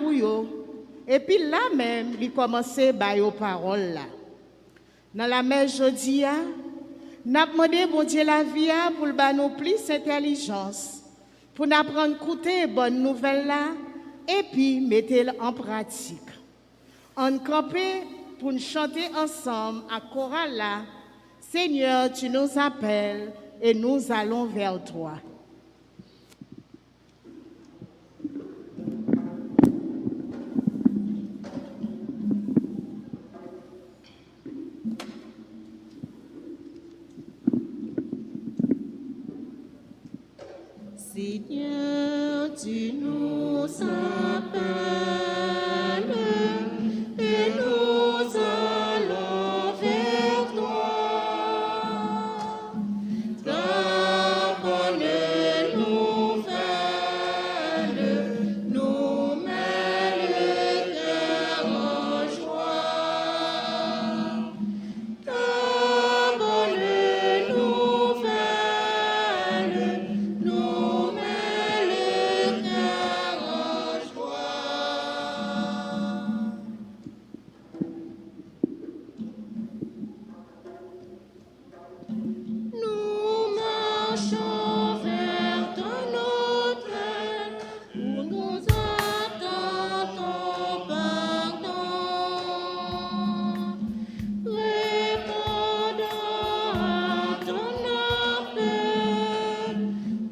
pour eux. Et puis là même, il commençait par les paroles là. Dans la mer jeudi, n'a demandé bon Dieu la vie pour le nous plus intelligence, pour nous apprendre à écouter bonne nouvelle là et puis mettre en pratique. On campait pour nous chanter ensemble à chorale là. Seigneur, tu nous appelles et nous allons vers toi. Seigneur, tu nous appelles et nous allons vers toi. Ta bonne nouvelle nous met le cœur en joie. Ta bonne nouvelle nous met le cœur en joie. Nous marchons vers ton hôtel où nous attendons pardon. Répondant à ton appel,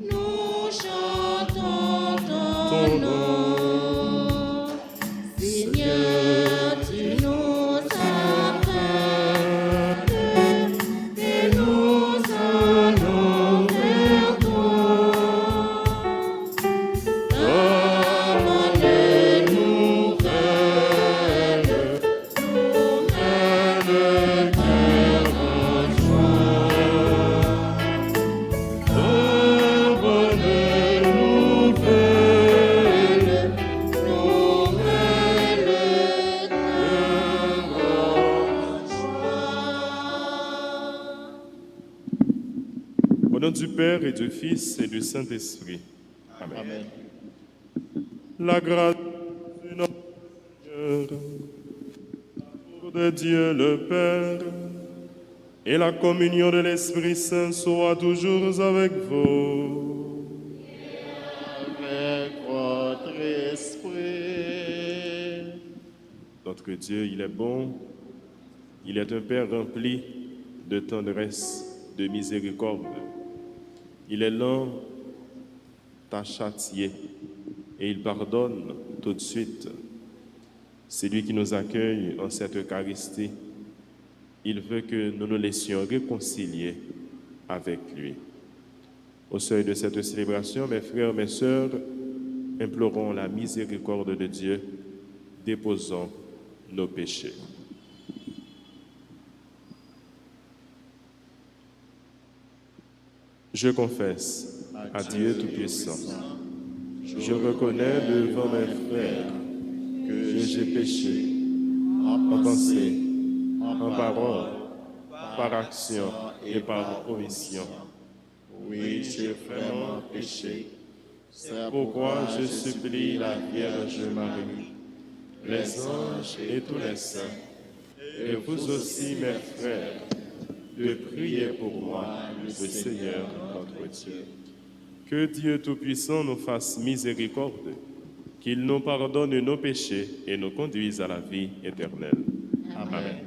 nous chantons ton nom. Seigneur, tu nous appelles et nous allons vers toi. Ta bonne nouvelle nous met le cœur en joie. Ta bonne nouvelle nous met le cœur en joie. Au nom du Père et du Fils et du Saint-Esprit. Amen. La grâce de notre Seigneur, l'amour de Dieu le Père et la communion de l'Esprit Saint soient toujours avec vous. Avec votre esprit. Notre Dieu, il est bon, il est un Père rempli de tendresse, de miséricorde. Il est lent à châtier et il pardonne tout de suite. C'est lui qui nous accueille en cette Eucharistie. Il veut que nous nous laissions réconcilier avec lui. Au seuil de cette célébration, mes frères, mes sœurs, implorons la miséricorde de Dieu, déposons nos péchés. Je confesse à Dieu Tout-Puissant, je reconnais devant mes frères que j'ai péché en pensée, en parole, par action et par omission. Oui, j'ai vraiment péché. C'est pourquoi je supplie la Vierge Marie, les anges et tous les saints, et vous aussi mes frères, de prier pour moi, le Seigneur notre Dieu. Que Dieu Tout-Puissant nous fasse miséricorde, qu'il nous pardonne nos péchés et nous conduise à la vie éternelle. Amen.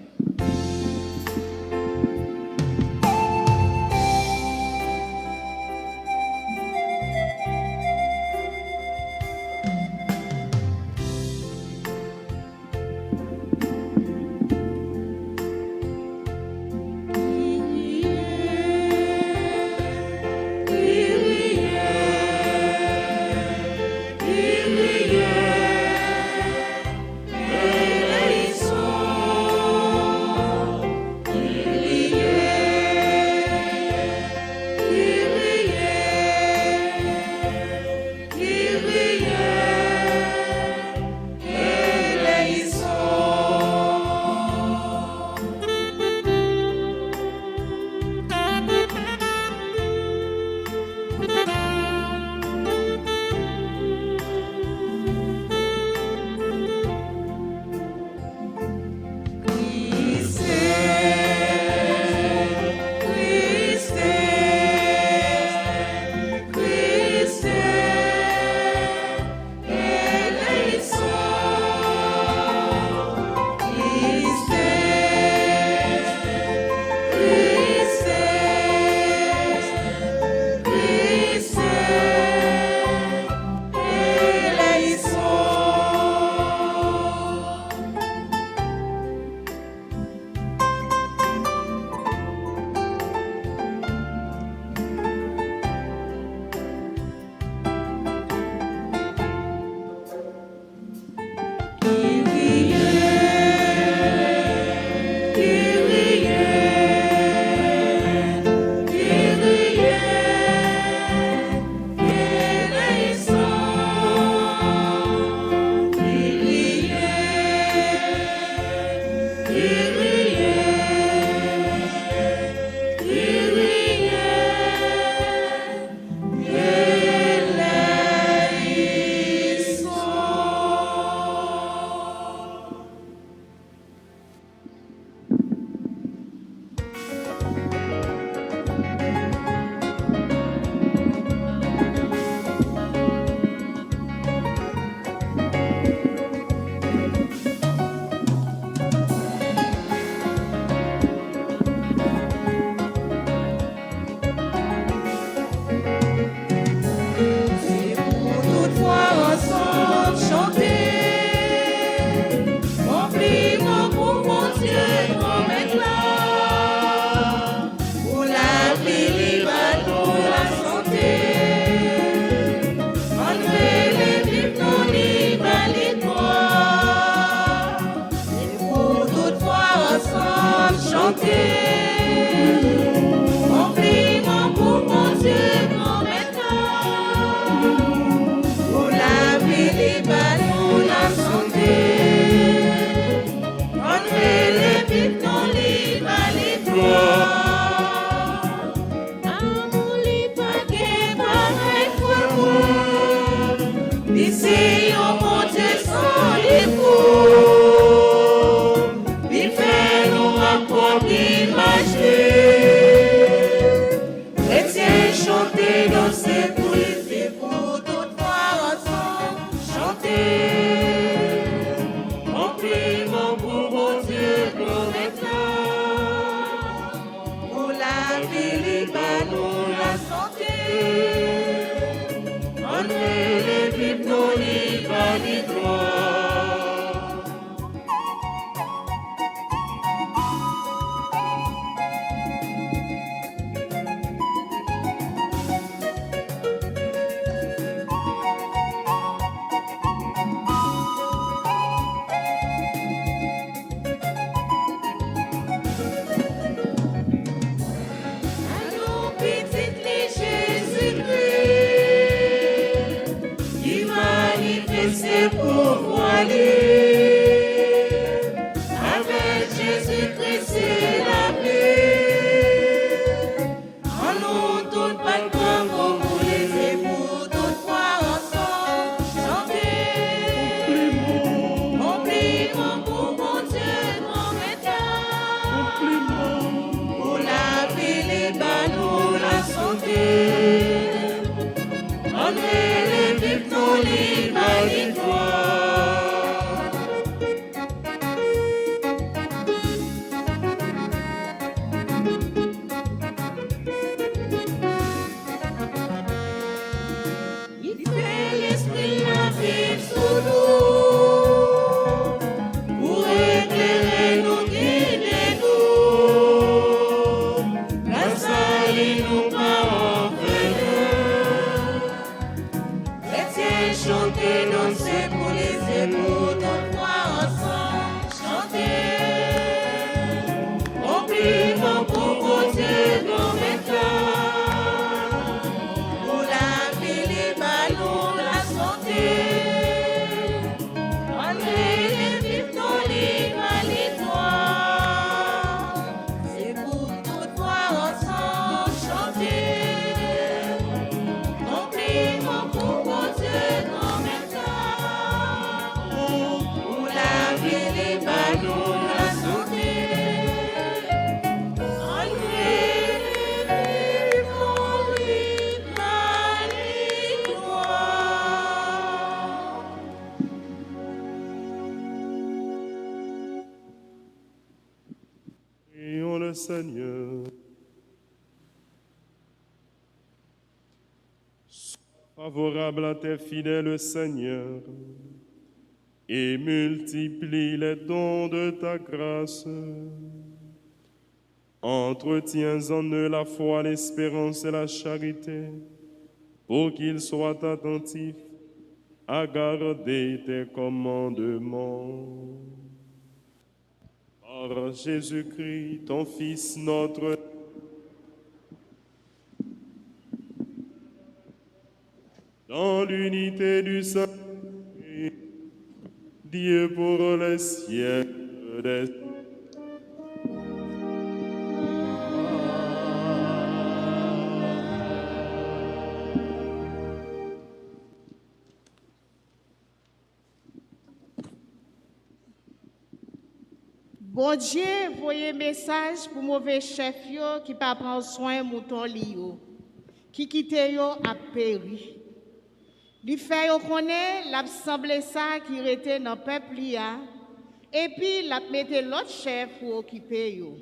Kyrie, Kyrie, Kyrie, André les victoires, ma victoire. Il fait l'esprit la vie sous nous, pour éclairer nous, guider nous. Grâce à lui, nous pas chrétiens, chanter, danser pour les époux, nos voix ensemble, chanter. Compliment pour côté, nos méthodes, pour la vie, les ballons, la santé. André, les victoires, les victoires. C'est pour toutes voix ensemble, chanter. Compliment pour côté, nos méthodes, pour la vie, les ballons, la santé. Prions le Seigneur. Sois favorable à tes fidèles, Seigneur, et multiplie les dons de ta grâce. Entretiens en eux la foi, l'espérance et la charité, pour qu'ils soient attentifs à garder tes commandements. Par Jésus-Christ, ton Fils, notre dans l'unité du Saint-Esprit, Dieu pour les siècles des Bon Dieu, voyez message pour mauvais chef yo qui pas prendre soin mouton li yo, qui quitte yo a péri. Li fait yo connaît l'assemblée ça qui était dans peuple ya, et puis l'a mette l'autre chef pour occuper yo.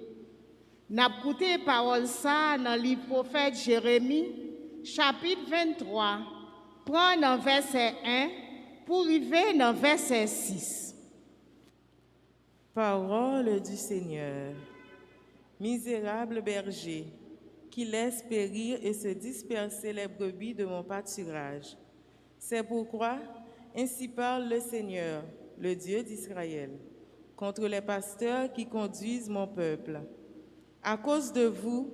N'a écouté parole ça dans le prophète Jérémie chapitre 23, prend dans verset 1 pour arriver dans verset 6. Parole du Seigneur. Misérable berger, qui laisse périr et se disperser les brebis de mon pâturage. C'est pourquoi, ainsi parle le Seigneur, le Dieu d'Israël, contre les pasteurs qui conduisent mon peuple. À cause de vous,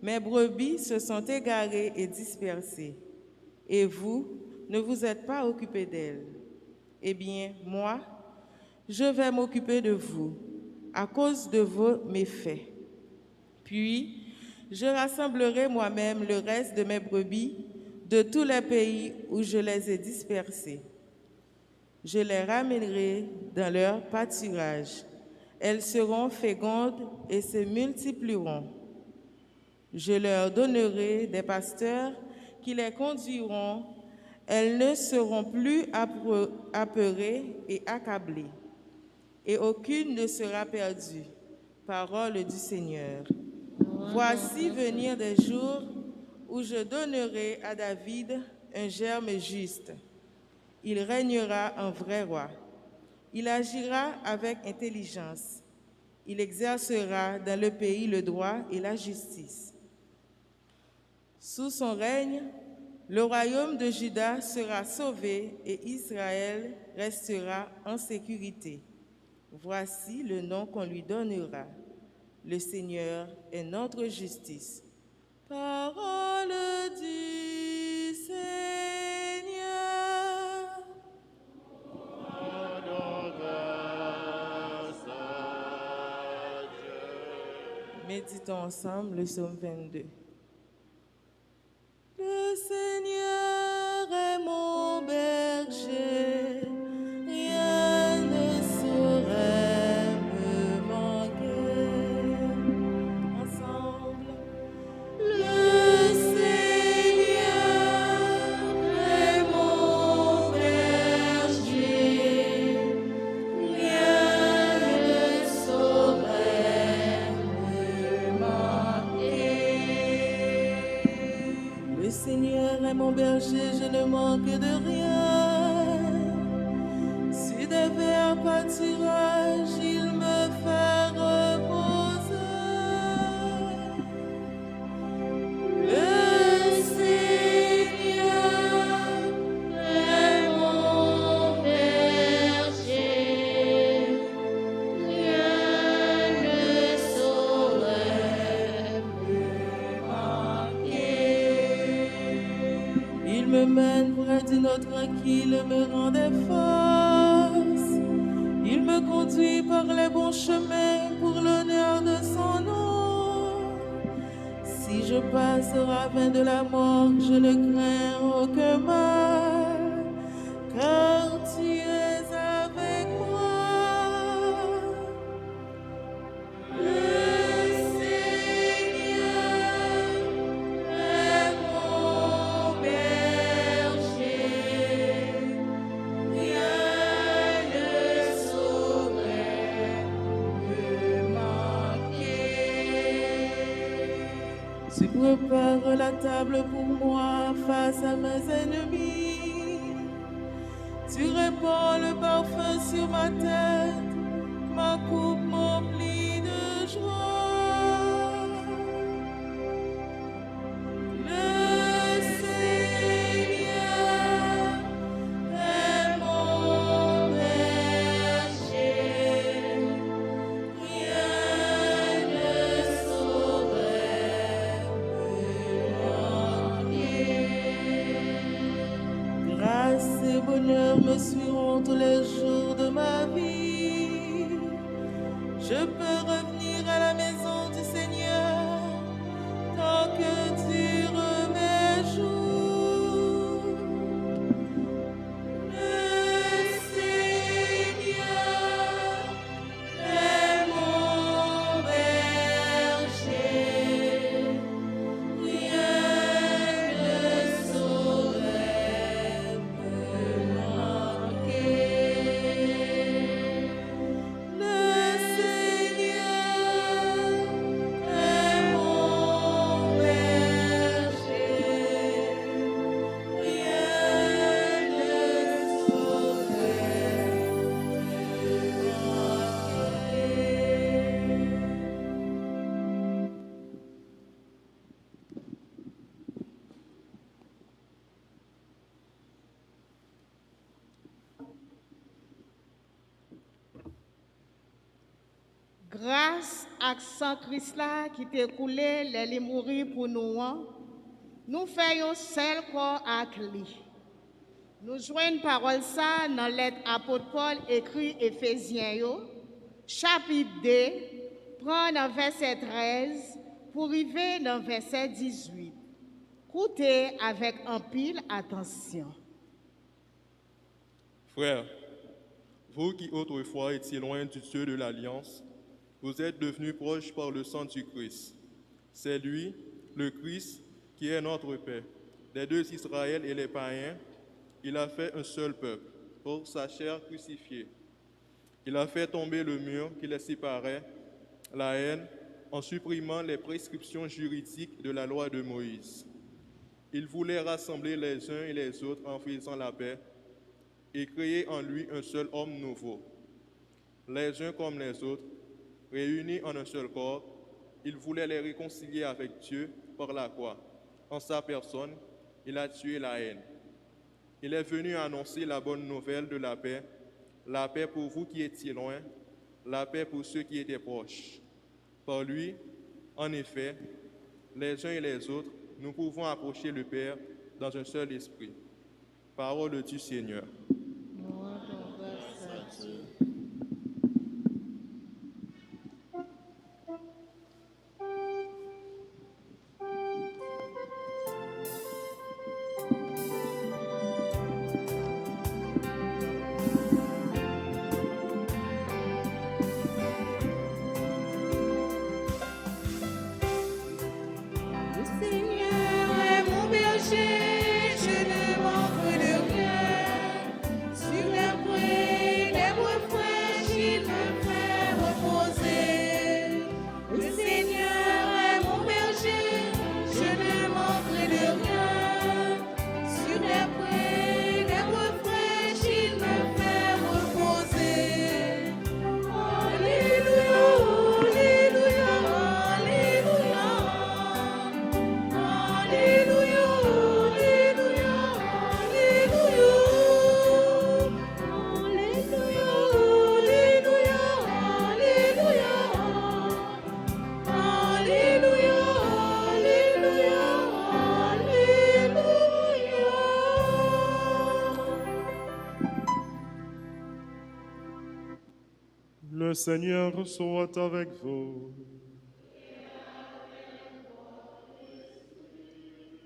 mes brebis se sont égarées et dispersées, et vous ne vous êtes pas occupés d'elles. Eh bien, moi, je vais m'occuper de vous à cause de vos méfaits. Puis, je rassemblerai moi-même le reste de mes brebis de tous les pays où je les ai dispersées. Je les ramènerai dans leur pâturage. Elles seront fécondes et se multiplieront. Je leur donnerai des pasteurs qui les conduiront. Elles ne seront plus apeurées et accablées, et aucune ne sera perdue. Parole du Seigneur. Voici venir des jours où je donnerai à David un germe juste. Il régnera en vrai roi. Il agira avec intelligence. Il exercera dans le pays le droit et la justice. Sous son règne, le royaume de Juda sera sauvé et Israël restera en sécurité. Voici le nom qu'on lui donnera. Le Seigneur est notre justice. Parole du Seigneur. Méditons ensemble le psaume 22. Le Seigneur est mon berger, rien ne saurait me manquer. Ensemble, le Seigneur mon berger, je ne manque de rien. Sur des verts pâturages, il me fait reposer. Le Seigneur est mon berger, rien ne saurait me manquer. Il me mène près d'une eau tranquille, me rend des forces. Il me conduit par les bons chemins pour l'honneur de son nom. Si je passe au ravin de la mort, je ne crains aucun mal, car tu es avec moi. Le Seigneur est mon berger, rien ne saurait me manquer. Tu prépares la table pour moi face à mes ennemis. Tu répands le parfum sur ma tête, ma coupe m'emplit de joie. Le Seigneur est mon berger, rien ne saurait me manquer. Grâce et bonheur me suivront tous les jours de ma vie. Je peux revenir à la maison du Seigneur tant que durent mes jours. Le Seigneur est mon berger, rien ne saurait me manquer. Le Seigneur est mon berger, rien ne Grâce à sang Christ là qui t'est coulé, les mourir pour nous, nous faisons seul corps avec lui. Nous joignons parole ça dans lettre apôtre Paul écrit Éphésiens, chapitre 2, prend dans verset 13 pour arriver dans verset 18. Écoutez avec un pile attention. Frères, vous qui autrefois étiez loin du Dieu de l'Alliance, vous êtes devenus proches par le sang du Christ. C'est lui, le Christ, qui est notre paix. Les deux Israël et les païens, il a fait un seul peuple, pour sa chair crucifiée. Il a fait tomber le mur qui les séparait, la haine, en supprimant les prescriptions juridiques de la loi de Moïse. Il voulait rassembler les uns et les autres en faisant la paix et créer en lui un seul homme nouveau. Les uns comme les autres, réunis en un seul corps, il voulait les réconcilier avec Dieu par la croix. En sa personne, il a tué la haine. Il est venu annoncer la bonne nouvelle de la paix pour vous qui étiez loin, la paix pour ceux qui étaient proches. Par lui, en effet, les uns et les autres, nous pouvons approcher le Père dans un seul esprit. Parole du Seigneur. Seigneur est mon berger, je ne manque de rien. Le Seigneur soit avec vous.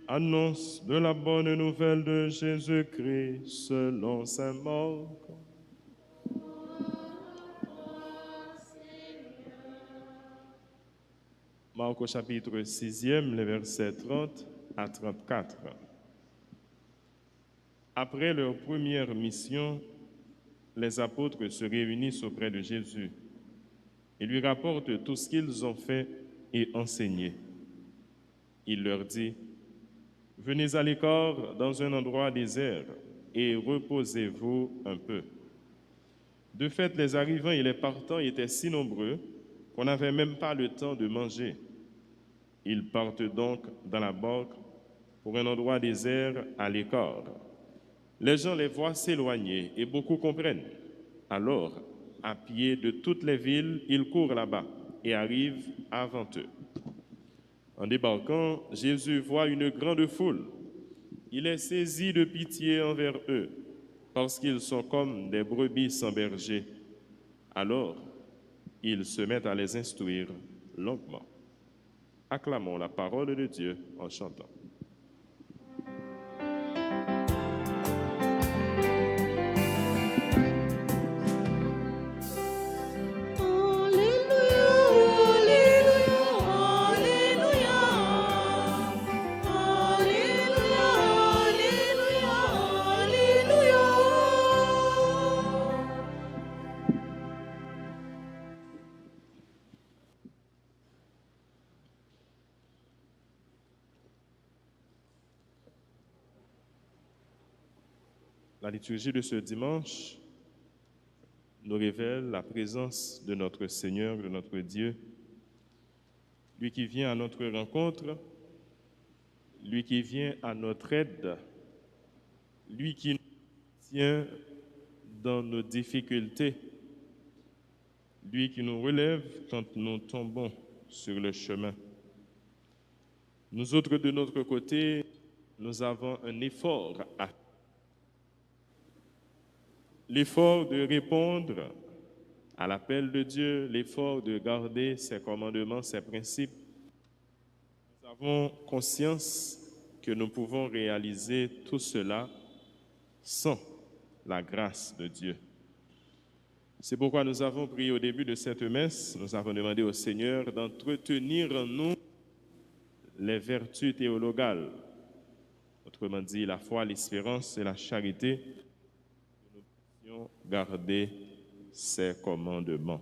Annonce de la bonne nouvelle de Jésus-Christ selon saint Marc. Marc au chapitre 6e, les versets 30 à 34. Après leur première mission, les apôtres se réunissent auprès de Jésus et lui rapportent tout ce qu'ils ont fait et enseigné. Il leur dit: venez à l'écart dans un endroit désert et reposez-vous un peu. De fait, les arrivants et les partants étaient si nombreux qu'on n'avait même pas le temps de manger. Ils partent donc dans la barque pour un endroit désert à l'écart. Les gens les voient s'éloigner et beaucoup comprennent. Alors, à pied de toutes les villes, ils courent là-bas et arrivent avant eux. En débarquant, Jésus voit une grande foule. Il est saisi de pitié envers eux, parce qu'ils sont comme des brebis sans berger. Alors, il se met à les instruire longuement. Acclamons la parole de Dieu en chantant. La liturgie de ce dimanche nous révèle la présence de notre Seigneur, de notre Dieu, lui qui vient à notre rencontre, lui qui vient à notre aide, lui qui nous tient dans nos difficultés, lui qui nous relève quand nous tombons sur le chemin. Nous autres, de notre côté, nous avons un effort à faire. L'effort de répondre à l'appel de Dieu, l'effort de garder ses commandements, ses principes. Nous avons conscience que nous pouvons réaliser tout cela sans la grâce de Dieu. C'est pourquoi nous avons prié au début de cette messe, nous avons demandé au Seigneur d'entretenir en nous les vertus théologales, autrement dit la foi, l'espérance et la charité, garder ses commandements.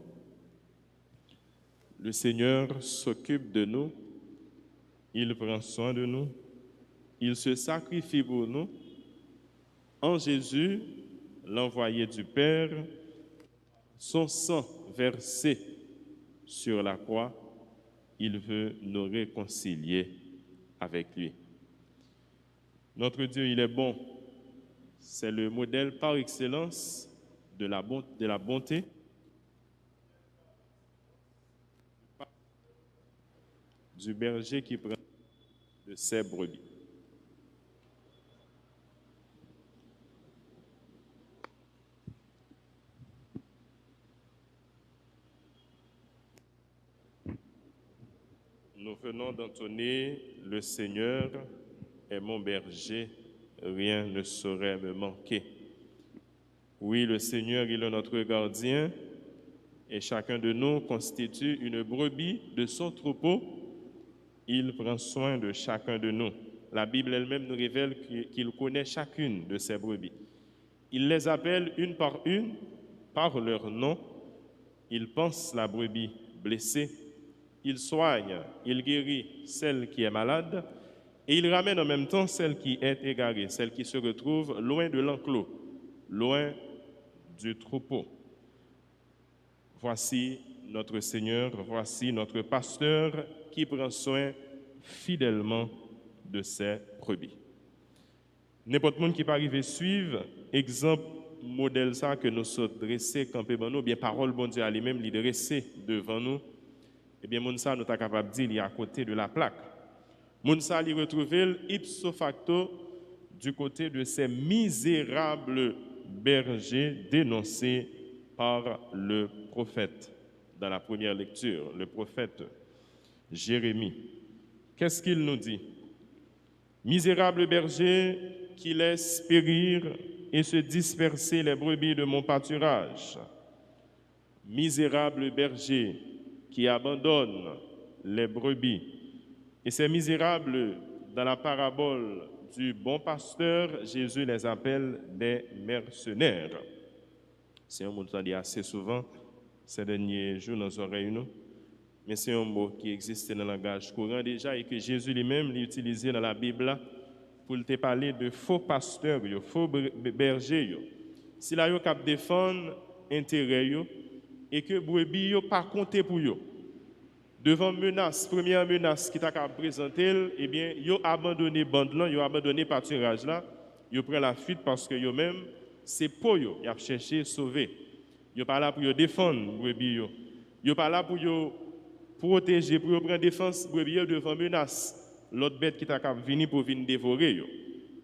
Le Seigneur s'occupe de nous, il prend soin de nous, il se sacrifie pour nous. En Jésus, l'envoyé du Père, son sang versé sur la croix, il veut nous réconcilier avec lui. Notre Dieu, il est bon. C'est le modèle par excellence de la bonté, du berger qui prend de ses brebis. Nous venons d'entonner « Le Seigneur est mon berger ». Rien ne saurait me manquer. Oui, le Seigneur, il est notre gardien et chacun de nous constitue une brebis de son troupeau. Il prend soin de chacun de nous. La Bible elle-même nous révèle qu'il connaît chacune de ses brebis. Il les appelle une par leur nom. Il pense la brebis blessée. Il soigne, il guérit celle qui est malade. Et il ramène en même temps celle qui est égarée, celle qui se retrouve loin de l'enclos, loin du troupeau. Voici notre Seigneur, voici notre pasteur qui prend soin fidèlement de ses brebis. N'importe monde qui peut arriver suivre, exemple, modèle ça que nous sommes dressés, campés devant nous, bien parole bon Dieu à lui-même, lui dresser devant nous, eh bien, moun ça, nous sommes capables de dire, il est à côté de la plaque. Mounsa l'y retrouvé ipso facto du côté de ces misérables bergers dénoncés par le prophète dans la première lecture, le prophète Jérémie. Qu'est-ce qu'il nous dit? Misérable berger qui laisse périr et se disperser les brebis de mon pâturage. Misérable berger qui abandonne les brebis. Et ces misérables, dans la parabole du bon pasteur, Jésus les appelle des mercenaires. C'est un mot qu'on dit assez souvent ces derniers jours dans nos oreilles, mais c'est un mot qui existe dans le langage courant déjà et que Jésus lui-même l'a utilisé dans la Bible pour te parler de faux pasteurs, faux bergers. Si là, ils cap défendre intérêt et que brebis yo pas compté pour eux. Devant menace, première menace qui t'a présenté, eh bien, yo abandonné bande là, yo abandonné pâturage là, yo prend la fuite parce que yo même c'est pour yo, y a cherché sauver. Yo pas là pour yo défendre brebis yo. Yo pas là pour yo protéger, pour yo prendre défense brebis yo devant menace. L'autre bête qui t'a venir pour venir dévorer yo.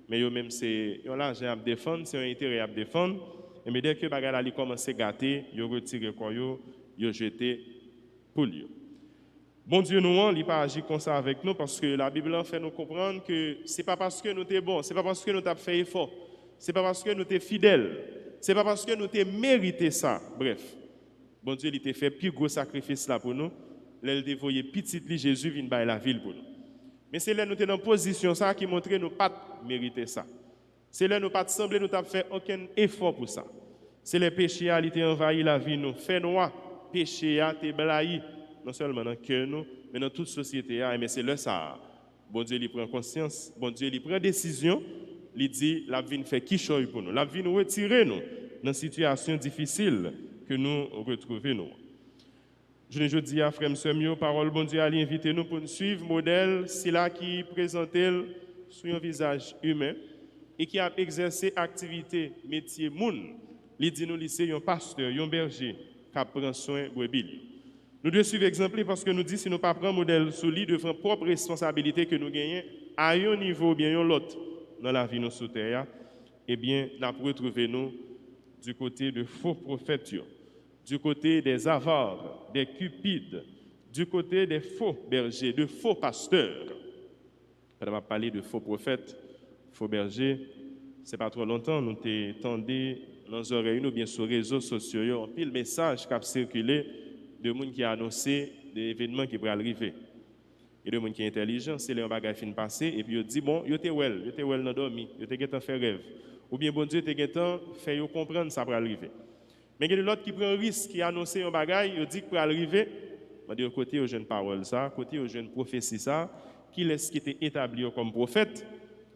Mais yo même c'est yon l'argent à défendre, c'est un intérêt à défendre. Et mais dès que bagala li commence à gâter, yo retire quoi yo jeté pour lui. Bon Dieu nous il pas agir comme ça avec nous parce que la Bible fait nous comprendre que c'est pas parce que nous t'es bon, c'est pas parce que nous t'avons fait effort, c'est pas parce que nous t'es fidèle, c'est pas parce que nous t'es mérité ça. Bref, bon Dieu il t'a fait plus gros sacrifice là pour nous, il dévoyé petit li Jésus vient bailler la ville pour nous. Mais c'est là nous t'es dans position ça qui montre nous pas mériter ça. C'est là nous pas semblé nous t'avons fait aucun effort pour ça. C'est les péchés à l'été envahi la vie nous, fait noir, péché à te blahi. Non seulement dans le cœur, mais dans toute société. Mais c'est là ça. Bon Dieu, il prend conscience. Bon Dieu, il prend décision. Il dit, la vie fait qui choisit pour nous. La vie nous retire nous dans une situation difficile que nous retrouvons. Nous. Je dis à frère Semio, parole bon Dieu, allez inviter nous pour nous suivre modèle, c'est là qui présente sur un visage humain et qui a exercé activité, métier, moun. Il dit nous, c'est un pasteur, un berger qui prend soin de brebis. Nous devons suivre l'exemple parce que nous disons si nous ne prenons pas modèle solide devant propre responsabilité que nous gagnons à un niveau bien l'autre dans la vie nous sous terre, eh bien, nous retrouvons nous du côté de faux prophètes, du côté des avares, des cupides, du côté des faux bergers, de faux pasteurs. On va parler de faux prophètes, faux bergers. Ce n'est pas trop longtemps, nous t'entendons dans nos oreilles, nous bien sur les réseaux sociaux, un pile message qui a circulé de gens qui a annoncé des événements qui pourraient arriver. Et de gens qui sont intelligents, c'est les bagages fin passé et puis ils disent bon, yo te well dans dormi, yo te getan fait rêve. Ou bien bon Dieu te getan fait yo comprendre ça pour arriver. Mais il y a l'autre qui prend un risque qui annonce un bagage, il dit que pour arriver, on dit côté aux jeunes paroles ça, côté aux jeunes prophéties ça, qui laisse qui était établi comme prophète,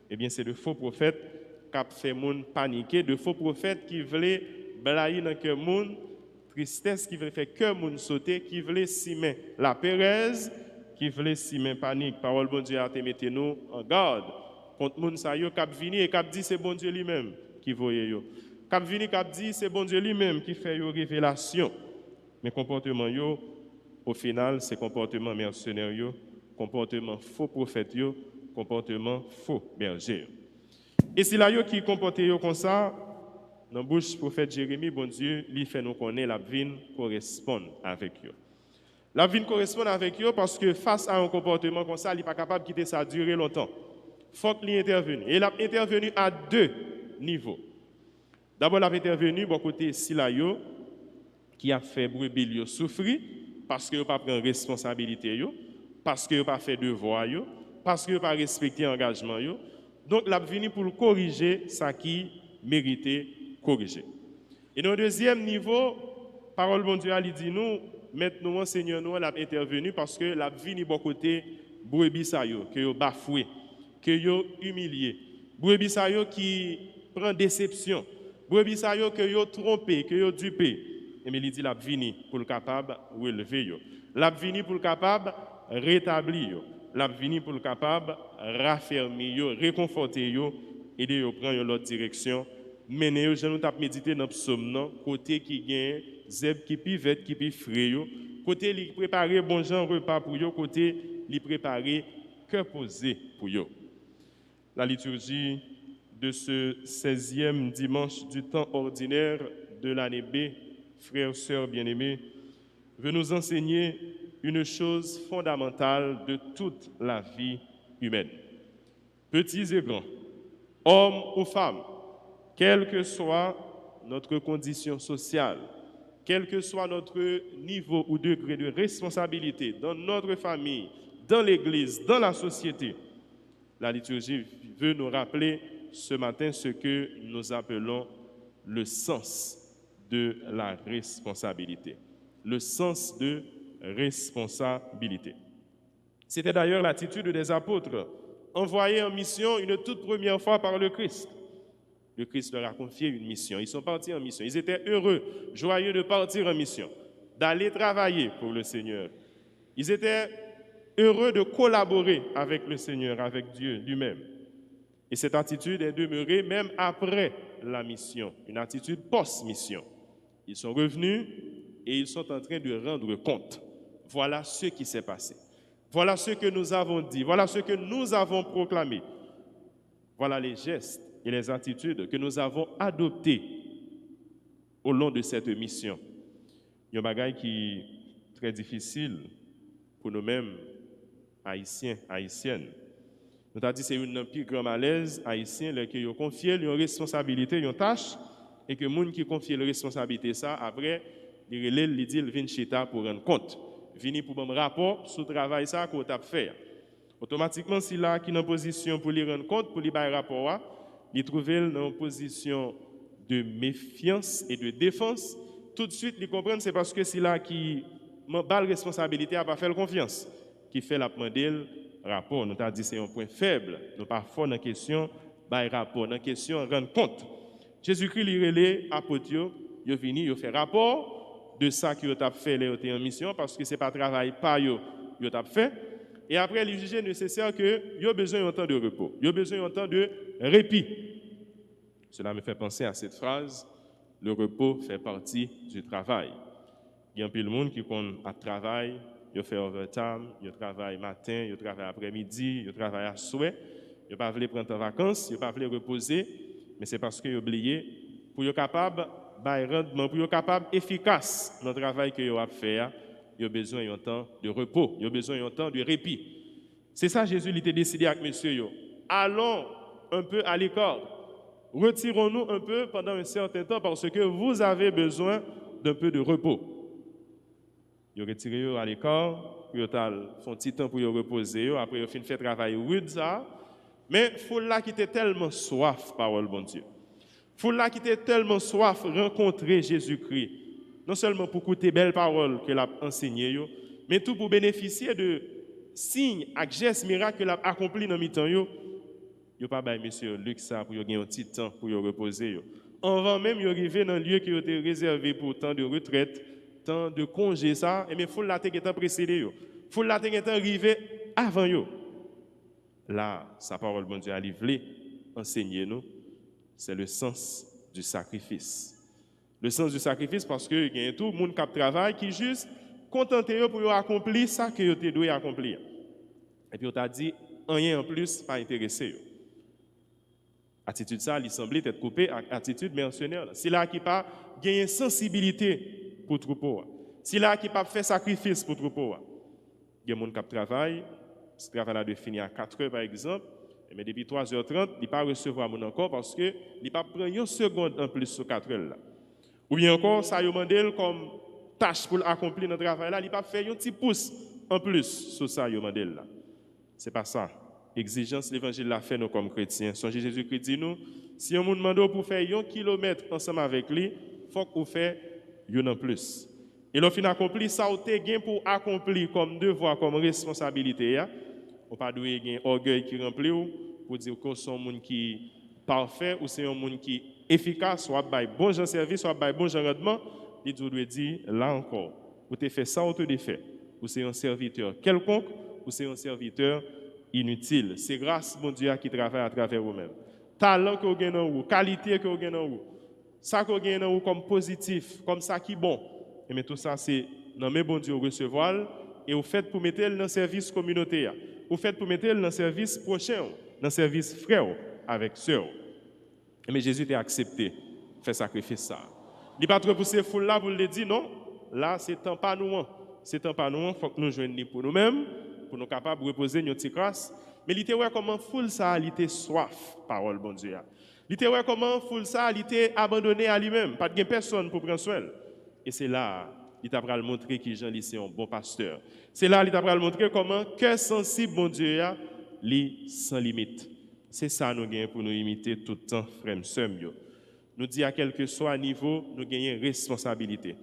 eh bien c'est de faux prophètes qui fait monde paniquer, de faux prophètes qui veulent blayer dans cœur monde tristesse qui veut faire cœur moun sauter, qui veut simer la pérèse, qui veut simer panique. Parole bon Dieu a te mette nous en garde contre moun sa yo k'ap vini et k'ap dit c'est bon Dieu lui-même qui voye yo. K'ap vini k'ap dit c'est bon Dieu lui-même qui fait yo révélation. Mais comportement yo au final c'est comportement mercenaire yo, comportement faux prophète yo, comportement faux berger. Et c'est là yo qui comporte yo comme ça. Dans la bouche du prophète Jérémie, bon Dieu, lui fait nous connaître la vie correspond avec eux. La vie correspond avec eux parce que face à un comportement comme ça, il n'est pas capable de quitter ça durer longtemps. Il faut qu'il intervienne. Et il a intervenu à deux niveaux. D'abord, il a intervenu bon côté Silayo, qui a fait brebis souffrir parce qu'il n'a pas pris responsabilité, parce qu'il n'a pas fait devoir, parce qu'il n'a pas respecté l'engagement. Donc, il a venu pour corriger ce qui méritait corriger. Et dans le deuxième niveau, parole bon Dieu a dit nous, maintenant Seigneur nous l'a intervenu parce que l'a vini bon côté brebis sa yo que yo bafoué, que yo humilié. Brebis sa yo qui prend déception. Brebis sa yo que yo trompé, que yo dupé. Et mais il dit l'a vini pour le capable relever yo. L'a vini pour le capable rétablir yo. L'a vini pour le capable raffermir yo, réconforter yo, aider yo prendre l'autre direction. Mener je nous t'a méditer dans psaume non côté qui gagne zeb qui pivette qui pi frais yo côté li préparer bon genre repas pour yo côté li préparer cœur posé pour yo. La liturgie de ce 16e dimanche du temps ordinaire de l'année B frères, sœurs bien-aimés, veut nous enseigner une chose fondamentale de toute la vie humaine. Petits et grands, hommes ou femmes, quelle que soit notre condition sociale, quel que soit notre niveau ou degré de responsabilité dans notre famille, dans l'Église, dans la société, la liturgie veut nous rappeler ce matin ce que nous appelons le sens de la responsabilité. Le sens de responsabilité. C'était d'ailleurs l'attitude des apôtres, envoyés en mission une toute première fois par le Christ. Le Christ leur a confié une mission. Ils sont partis en mission. Ils étaient heureux, joyeux de partir en mission, d'aller travailler pour le Seigneur. Ils étaient heureux de collaborer avec le Seigneur, avec Dieu lui-même. Et cette attitude est demeurée même après la mission, une attitude post-mission. Ils sont revenus et ils sont en train de rendre compte. Voilà ce qui s'est passé. Voilà ce que nous avons dit. Voilà ce que nous avons proclamé. Voilà les gestes et les attitudes que nous avons adoptés au long de cette mission. Il y a un bagage qui est très difficile pour nous-mêmes, Haïtiens, Haïtiennes. Nous avons dit que c'est une plus grand malaise haïtien qui ont confié une responsabilité, une tâche, et que les gens qui confient la responsabilité, ça, après, ils disent qu'ils viennent chez toi pour rendre compte. Ils viennent pour un rapport sur le travail ça qu'on a fait. Automatiquement, si là qui est en position pour lui rendre compte, pour lui faire un rapport, il trouve dans une position de méfiance et de défense. Tout de suite, ils comprennent c'est parce que c'est là qui a la responsabilité à pas faire confiance, qui fait la demander le rapport. Nous avons dit que c'est un point faible. Nous parfois dans la question, le rapport, dans la question, rendre compte. Jésus-Christ, il relève apôtres, il est venu, il fait rapport de ça qu'il a fait, il en mission, parce que ce n'est pas travail par eux, il a fait. Et après, il juge nécessaire qu'il a besoin d'un temps de repos, il a besoin d'un temps de répit. Cela me fait penser à cette phrase, le repos fait partie du travail. Il y a un peu de monde qui travaille, il fait overtime, il travaille matin, il travaille après-midi, il travaille à souhait, il n'a pas voulu prendre en vacances, il n'a pas voulu reposer, mais c'est parce qu'il a oublié, pour être capable rendement, pour être capable efficace dans le travail qu'il a fait, il a besoin d'un temps de repos, il a besoin d'un temps de répit. C'est ça Jésus il était décidé avec monsieur. Allons un peu à l'écart. Retirons-nous un peu pendant un certain temps parce que vous avez besoin d'un peu de repos. Ils ont retiré à l'écart, ils ont fait un petit temps pour reposer, après ils ont fait travail rude ça. Mais il faut là qui était tellement soif, parole bon Dieu. Il faut là qui était tellement soif rencontrer Jésus-Christ. Non seulement pour écouter belles paroles qu'il a enseignées, mais tout pour bénéficier de signes et gestes miracles qu'il a accomplis dans mi-temps. Il n'y a pas de monsieur Luc ça pour gagner un petit temps pour reposer. Avant même d'arriver dans un lieu qui a été réservé pour temps de retraite, temps de congé, ça, mais il faut là qui est précédé. Il faut là qui est arrivé avant eux. Là, sa parole, bon Dieu, a livré, enseignez-nous, c'est le sens du sacrifice. Le sens du sacrifice parce que il y a tout le monde qui travaille qui juste contenté pour accomplir ça que vous devez accomplir. Et puis on t'a dit rien en plus pas intéressé. Attitude ça, il semblait être coupé avec attitude mercenaire. C'est là qui pas gagner sensibilité pour troupeau. C'est là qui pas fait sacrifice pour troupeau. Il y a des gens qui travaillent. Ce travail de finir à 4 heures par exemple, mais depuis 3h30, il ne pas recevoir mon encore parce qu'il ne pas prendre une seconde en plus sur 4 heures. Là. Ou bien encore, ça lui demande comme tâche pour accomplir notre travail là, il ne pas faire un petit pouce en plus sur ça, il demande là. Ce n'est pas ça. Exigence, l'évangile l'a fait nous comme chrétiens. Songez Jésus-Christ dit nous, si on nous demande pour faire 1 kilomètre ensemble avec lui, il faut qu'on fasse 1 en plus. Et l'on fin accompli ça, on a pour accomplir comme devoir, comme responsabilité. On pas doit gagner orgueil qui remplit pour dire que c'est un monde qui est parfait ou c'est un monde qui est efficace, soit by bon genre service, soit by bon genre rendement. Il doit dire là encore, vous te fait ça, vous te fait. Ou c'est un serviteur quelconque, ou c'est un serviteur inutile. C'est grâce mon Dieu qui travaille à travers vous-même. Talent que vous avez dans vous, qualité que vous avez dans vous, ça que vous avez dans vous comme positif, comme ça qui est bon. Mais tout ça, c'est dans mes bon Dieu recevoir et vous faites pour mettre dans le service communautaire. Vous faites pour mettre dans le service prochain, dans le service frère avec sœur. Mais Jésus a accepté de faire sacrifice ça. Il pas trop pousser foule là pour le dire non. Là, c'est temps pas nous. C'est temps pas nous, faut que nous joignions pour nous-mêmes, pour nous capables de reposer notre petite grâce. Mais il était ouais comment foule ça, il était soif, parole bon Dieu. Il était ouais comment foule ça, il était abandonné à lui-même, pas de personne pour prendre soin. Et c'est là, il t'a le montrer que Jean c'est un bon pasteur. C'est là, il t'a le montrer comment cœur sensible bon Dieu li sans limite. C'est ça nous gagnons pour nous imiter tout le temps, frère sœur. Nous dit à quel que soit niveau, nous gagnons responsabilité.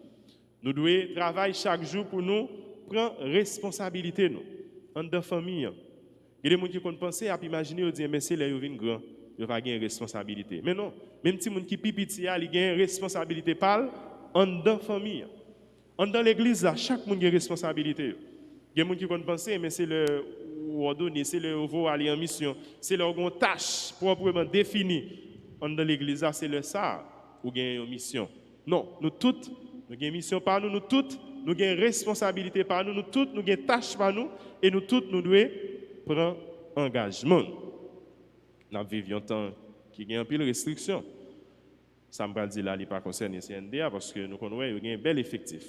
Nous devons travailler chaque jour pour nous prendre responsabilité nous en de famille. Il y a des gens qui pensent à imaginer dire mais c'est là ils viennent grand, ils va gagner responsabilité. Mais non, même si gens qui petit il gagne responsabilité par en de famille. En dans l'église là, chaque monde a responsabilité. Il y a des gens qui pensent mais c'est le ordonné, c'est le vous aller en mission, c'est leur tâche proprement définie. En dans l'église là, c'est le ça ou gagne une mission. Non, nous toutes nous avons une mission par nous, nous toutes, nous avons une responsabilité par nous, nous toutes, nous avons une tâche par nous, et nous toutes, nous devons prendre engagement. Nous vivons un temps qui a un peu de restrictions. Ça me va dire là, il n'est pas concerné CNDA parce que nous connaissons qu'il y a un bel effectif.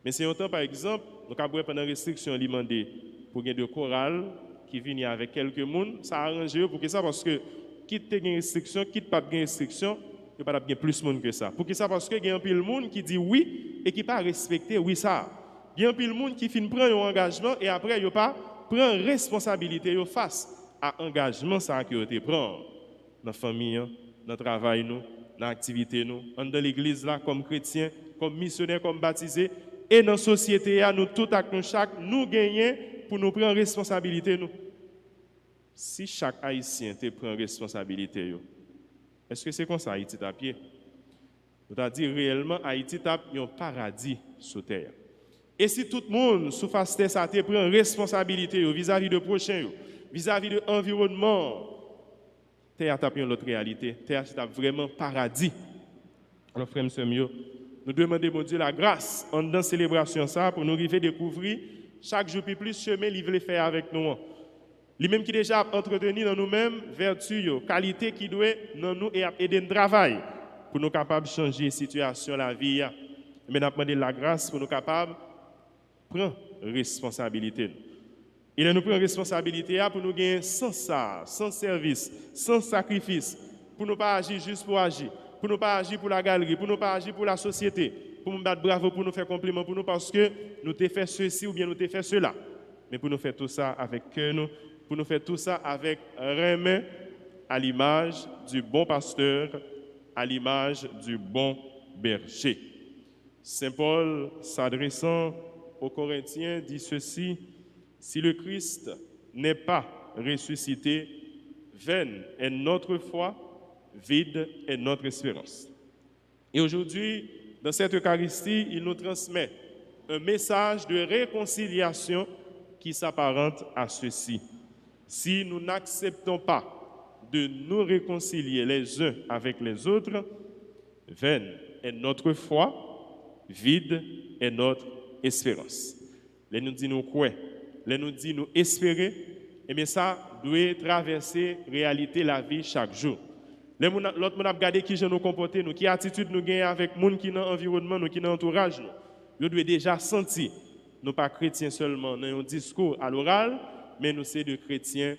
Mais c'est un temps, par exemple, nous avons pendant restriction demandé pour qu'il y ait de chorales qui viennent avec quelques personnes, ça a arrangé pour que ça, parce que quitte une restriction, quitte pas de restriction, il n'y a pas bien plus de monde que ça. Pour que ça, parce qu'il y a un peu de monde qui dit oui et qui n'a pas respecté oui ça. Il y a un peu de monde qui finit prendre un engagement et après, il n'a pas prend responsabilité face à l'engagement qu'il a pris dans la famille, dans le travail, dans l'activité, dans l'église, comme chrétiens, comme missionnaires, comme baptisés, et dans la société, nous tous, nous gagnons pour nous prendre responsabilité. Si chaque Haïtien te prend responsabilité, est-ce que c'est comme ça Haïti t'a pied? C'est-à-dire réellement Haïti t'a un paradis sur terre. Et si tout le monde sous face de ça te prend responsabilité vis-à-vis de prochain, vis-à-vis de l'environnement, terre t'a une autre réalité. Terre c'est vraiment paradis. Alors frères et sœurs, nous demandons mon Dieu la grâce en dans célébration ça pour nous arriver découvrir chaque jour plus chemin qu'il veut faire avec nous. Lui-même qui déjà entretenu dans nous-mêmes vertu, qualité qui doit dans nous et aider le travail pour nous capables de changer la situation, la vie. Mais nous demandons la grâce pour nous capables de prendre responsabilité. Il nous prend responsabilité pour nous gagner sans ça, sans service, sans sacrifice, pour nous pas agir juste pour agir, pour nous pas agir pour la galerie, pour nous pas agir pour la société, pour nous battre bravo, pour nous faire compliment pour nous parce que nous t'ai fait ceci ou bien nous t'ai fait cela. Mais pour nous faire tout ça avec cœur, pour nous faire tout ça avec remède à l'image du bon pasteur, à l'image du bon berger. Saint Paul, s'adressant aux Corinthiens, dit ceci: si le Christ n'est pas ressuscité, vaine est notre foi, vide est notre espérance. Et aujourd'hui, dans cette Eucharistie, il nous transmet un message de réconciliation qui s'apparente à ceci. Si nous n'acceptons pas de nous réconcilier les uns avec les autres, vaine est notre foi, vide est notre espérance. Les nous dit nous quoi, les nous dit nous espérer, et bien ça doit traverser réalité la vie chaque jour. L'autre monde a regardé qui je nous comporter, nous qui attitude nous gagnons avec les gens qui dans l'environnement, nous qui dans l'entourage, nous devons déjà sentir, nous pas chrétiens seulement dans un discours à l'oral, mais nous sommes des chrétiens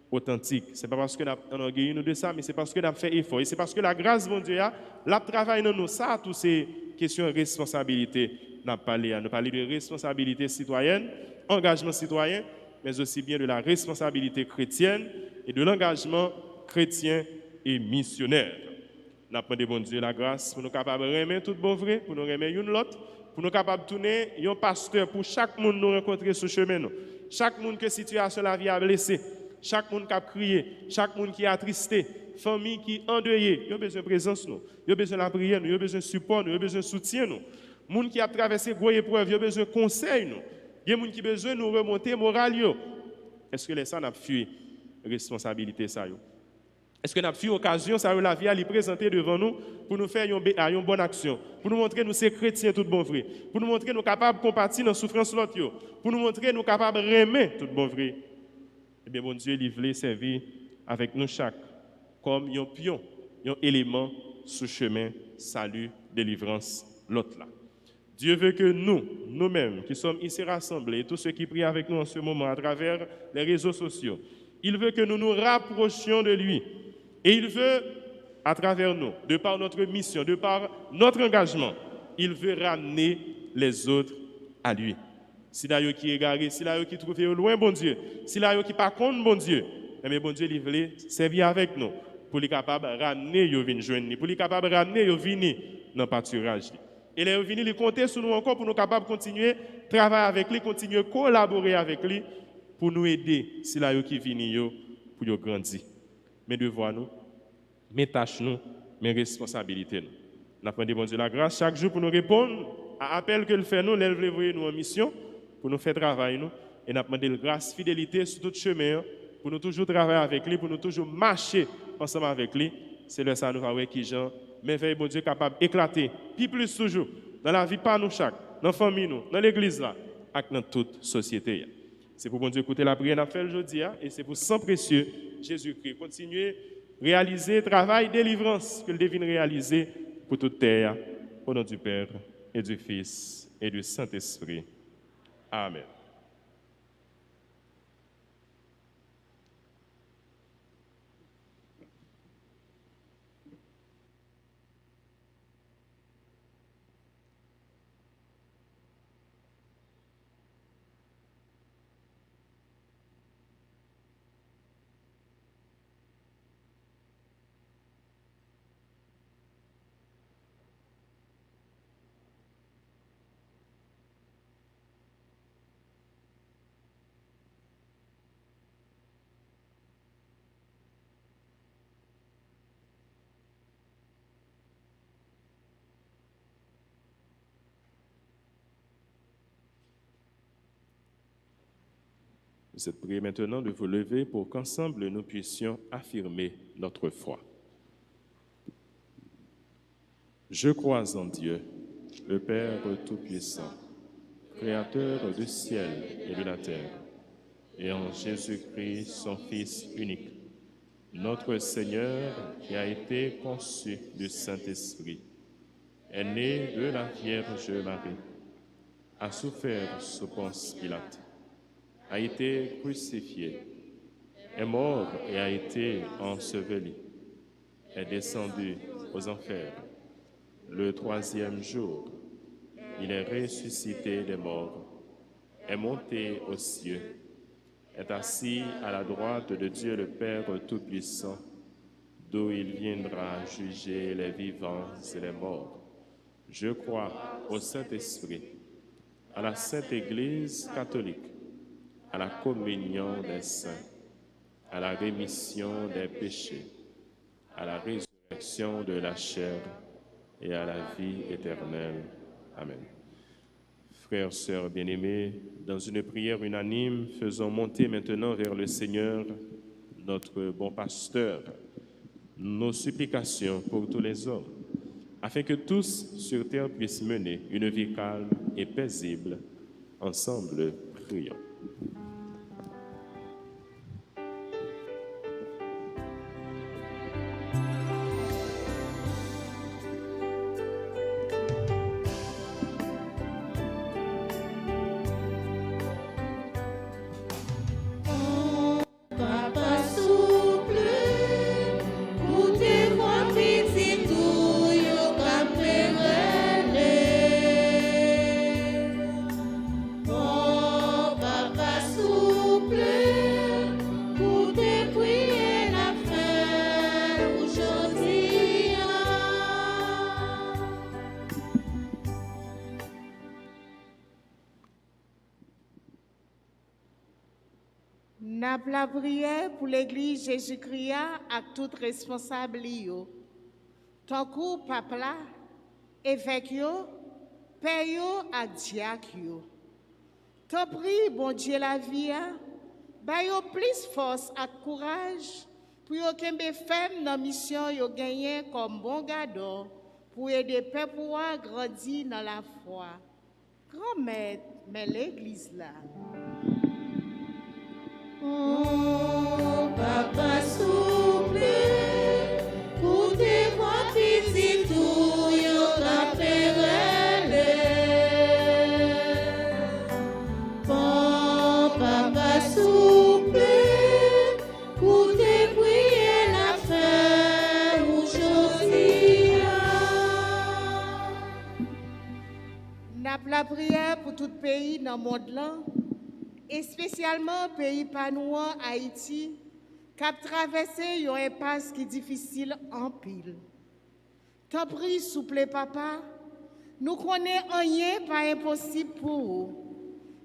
authentiques. Ce n'est pas parce que nous avons orgueillé nous de ça, mais c'est parce que nous avons fait effort. Et c'est parce que la grâce de Dieu, la travail dans nous, ça, toutes ces questions de responsabilité, nous parlé de responsabilité citoyenne, engagement citoyen, mais aussi bien de la responsabilité chrétienne et de l'engagement chrétien et missionnaire. Nous avons demandé bon Dieu la grâce pour nous capables de remettre tout bon vrai, pour nous remettre une l'autre, pour nous capables de tourner un pasteur pour chaque monde nous rencontrer sur le chemin. Chaque monde que situation la vie a blessé, chaque monde qui a crié, chaque monde qui a attristé, famille qui est endeuillée, il a besoin de présence, il a besoin de la prière, il a besoin de support, il a besoin de soutien. Monde qui a traversé gros épreuves, il a besoin de conseils. Il y a des gens qui ont besoin de nous remonter moral. Est-ce que les gens ont fui responsabilité ça? Est-ce que nous avons fui l'occasion, ça la vie à lui présenter devant nous pour nous faire une bonne action, pour nous montrer que nous sommes chrétiens tout bon vrai, pour nous montrer que nous sommes capables de compatir dans la souffrance de l'autre, pour nous montrer que nous sommes capables de remettre tout bon vrai. Eh bien, bon Dieu, il voulait servir avec nous chaque comme un pion, un élément sous chemin salut délivrance l'autre là. Dieu veut que nous-mêmes, qui sommes ici rassemblés, tous ceux qui prient avec nous en ce moment à travers les réseaux sociaux, il veut que nous nous rapprochions de lui. Et il veut, à travers nous, de par notre mission, de par notre engagement, il veut ramener les autres à lui. Si là, qui est égaré, si là, qui trouve loin, bon Dieu, si là, qui par contre, bon Dieu, mais bon Dieu, il veut servir avec nous pour les capables de ramener les venir joindre, pour les capables de ramener les venir dans le pâturage. Et les venir, il compter sur nous encore pour nous capables de continuer à travailler avec lui, continuer à collaborer avec lui pour nous aider si là, qui viennent pour nous grandir. Mes devoirs, nous, mes tâches, nous, mes responsabilités. Nous apprenons, bon Dieu, la grâce chaque jour pour nous répondre à l'appel que le fait nous, l'élève nous en mission, pour nous faire travailler, nous, et nous demandons la grâce, fidélité sur tout chemin, pour nous toujours travailler avec lui, pour nous toujours marcher ensemble avec lui. C'est le ça nous va voir qui Jean, merveille, bon Dieu, capable d'éclater, puis plus toujours, dans la vie, pas nous chaque, dans la famille, nous, dans l'église, là, et dans toute société. C'est pour bon Dieu écouter la prière qu'on a fait aujourd'hui, et c'est pour sang précieux, Jésus-Christ, continuer réaliser travail délivrance que le devine réaliser pour toute terre, au nom du Père et du Fils et du Saint-Esprit. Amen. Vous êtes prêts maintenant de vous lever pour qu'ensemble nous puissions affirmer notre foi. Je crois en Dieu, le Père Tout-Puissant, Créateur du ciel et de la terre, et en Jésus-Christ, son Fils unique, notre Seigneur qui a été conçu du Saint-Esprit, est né de la Vierge Marie, a souffert sous Ponce Pilate, a été crucifié, est mort et a été enseveli, est descendu aux enfers. Le troisième jour, il est ressuscité des morts, est monté aux cieux, est assis à la droite de Dieu le Père Tout-Puissant, d'où il viendra juger les vivants et les morts. Je crois au Saint-Esprit, à la Sainte Église catholique, à la communion des saints, à la rémission des péchés, à la résurrection de la chair et à la vie éternelle. Amen. Frères, sœurs bien-aimés, dans une prière unanime, faisons monter maintenant vers le Seigneur, notre bon pasteur, nos supplications pour tous les hommes, afin que tous sur terre puissent mener une vie calme et paisible. Ensemble, prions. La prière pour l'Église Jésus-Christ avec tout responsable. Tant que peuple, évêque, père et diacre. Tant prie, bon Dieu, la vie, ba yo plus force et courage pour yo kembe femme dans mission yo gagné comme bon gado pour aider peuple à grandir dans la foi. Grand-mère, mais l'Église là. Oh, papa souple, pour tes voix, petit tout, yo prière pour tout pays dans le monde là, et spécialement pays panouan Haïti, qui a traversé une impasse qui est difficile en pile. T'en prie, souple papa, nous connaissons rien pas impossible pour vous.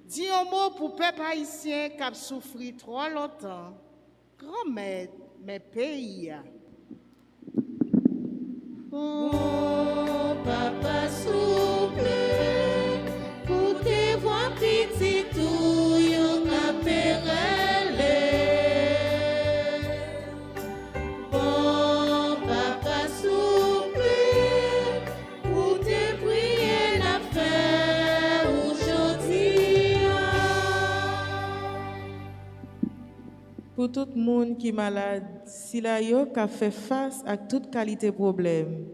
Dis un mot pour le peuple haïtien qui a souffert trop longtemps. Grand-mère, mes pays. Oh, papa souple, pour te voir petit tout, yo capérelle. Oh, papa souple, pour te prier la faire aujourd'hui. Pour tout le monde qui est malade, si la yo a fait face à toute qualité de problème.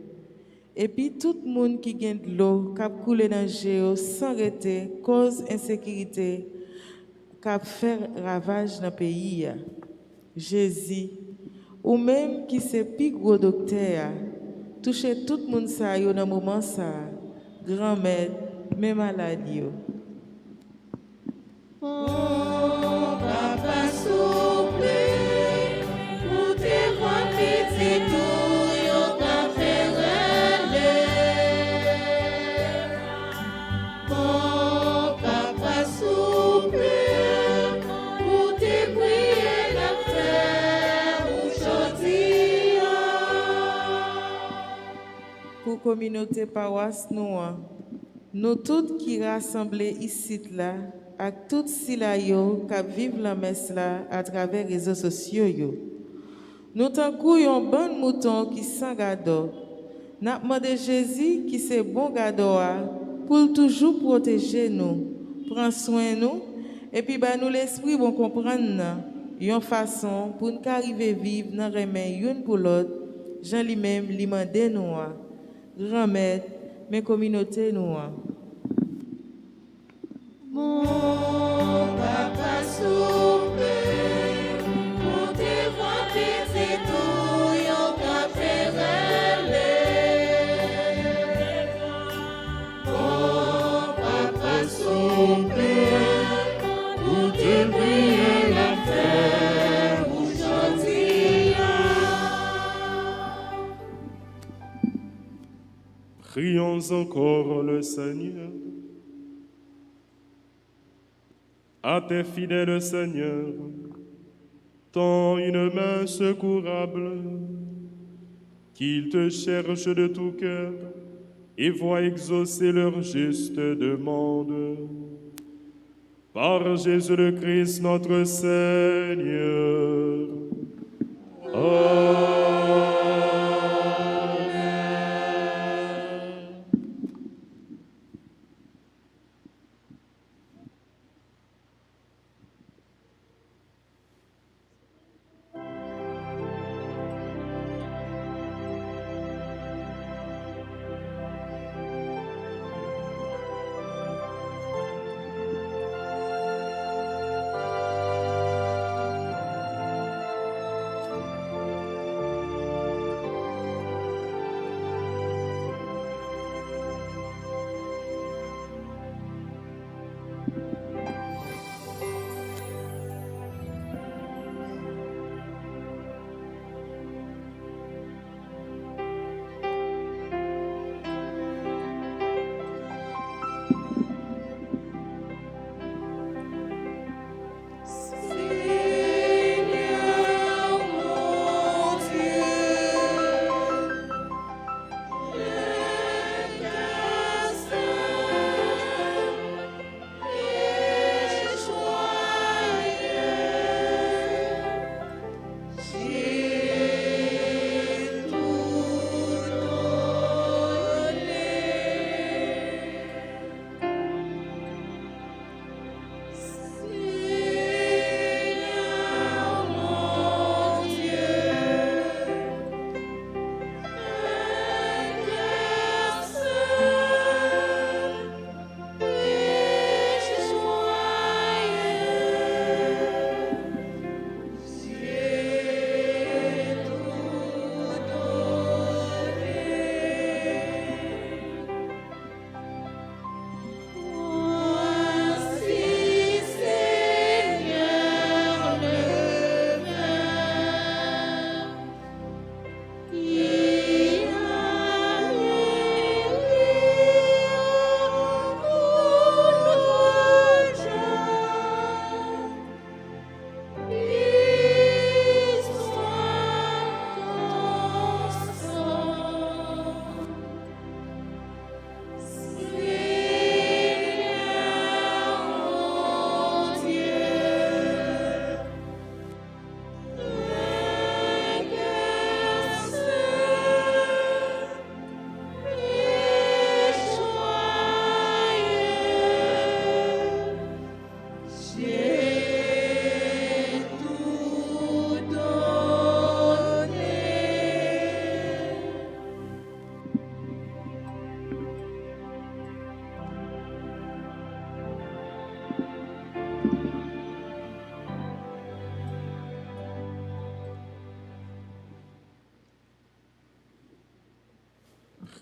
Et puis tout le monde qui gagne de l'eau, qui a coulé dans le géo sans arrêter, cause insécurité, qui a fait ravage dans le pays. Jésus, ou même qui c'est plus gros docteur, toucher tout le monde ça yo dans le moment ça, grand-mère, même maladie. Oh, papa souple, pour te voir petit tout, yo capérelle. Oh, papa souple, pour te prier la faire aujourd'hui. Pour communauté paroisse nous tous qui rassemblés ici là, avec tout ceux qui vivent la messe là à travers les réseaux sociaux yo. Nous t'encourageons un bon mouton qui sans gado. N'a demandé Jésus qui c'est bon gado pour toujours protéger nous, prendre soin de nous et puis nous l'esprit bon comprendre une façon pour nous arriver vivre dans remède une pour l'autre. Jean lui-même lui mandé nous grand-mère mes communautés nous. Mon papa souple, pour te voir petit tout, yo capérelle. Mon papa souple, pour te prier la faire aujourd'hui. Prions encore le Seigneur. À tes fidèles, Seigneur, tends une main secourable, qu'ils te cherchent de tout cœur et voient exaucer leur juste demande. Par Jésus le Christ, notre Seigneur. Amen.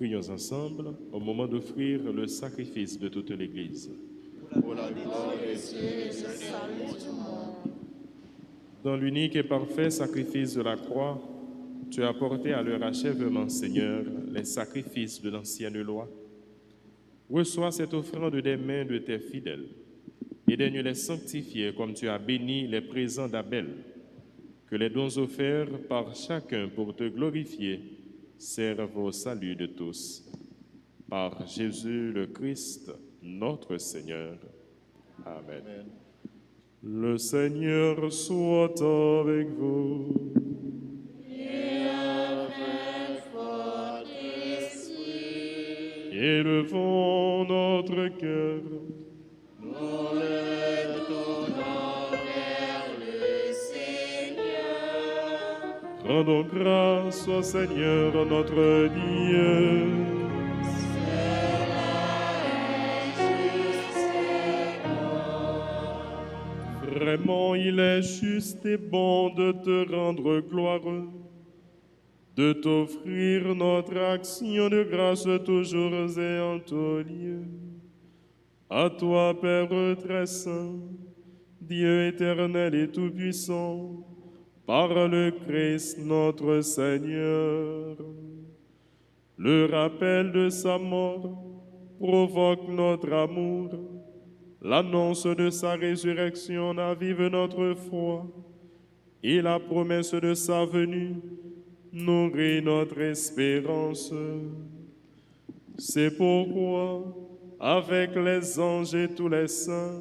Prions ensemble au moment d'offrir le sacrifice de toute l'Église. Pour la gloire des cieux et le salut du monde. Dans l'unique et parfait sacrifice de la croix, tu as apporté à leur achèvement, Seigneur, les sacrifices de l'ancienne loi. Reçois cette offrande des mains de tes fidèles et daigne les sanctifier comme tu as béni les présents d'Abel. Que les dons offerts par chacun pour te glorifier servent au salut de tous. Par Jésus le Christ, notre Seigneur. Amen. Amen. Le Seigneur soit avec vous. Élevons notre cœur. Nous le tournons vers le Seigneur. Rendons grâce au Seigneur notre Dieu. Vraiment, il est juste et bon de te rendre gloire, de t'offrir notre action de grâce toujours et en tout lieu. À toi, Père très saint, Dieu éternel et tout-puissant, par le Christ notre Seigneur. Le rappel de sa mort provoque notre amour. L'annonce de sa résurrection avive notre foi et la promesse de sa venue nourrit notre espérance. C'est pourquoi, avec les anges et tous les saints,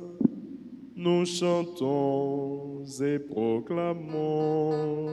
nous chantons et proclamons.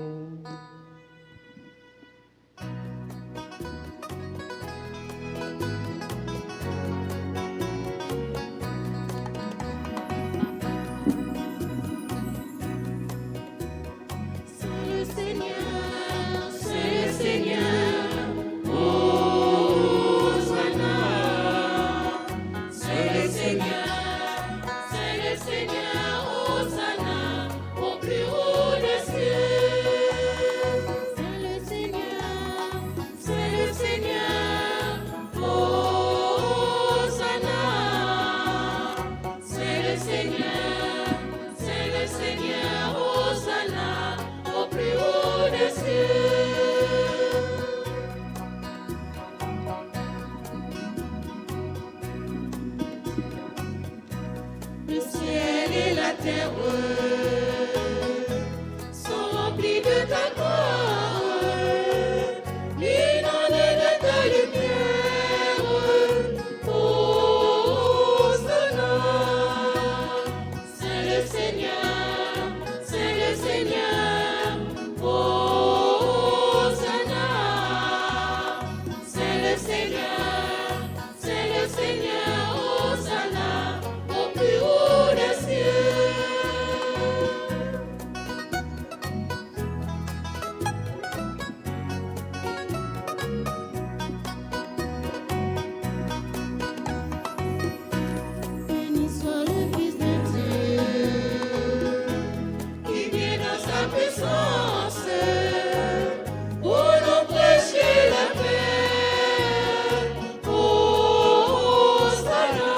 Le ciel et la terre sont remplis de ta gloire, inondés de ta lumière. Hosanna, c'est le Seigneur, c'est le Seigneur. Hosanna, c'est le Seigneur, c'est le Seigneur. Hosanna au plus haut des cieux. Béni soit le Fils de Dieu, qui vient dans sa puissance pour nous prêcher la paix. Hosanna,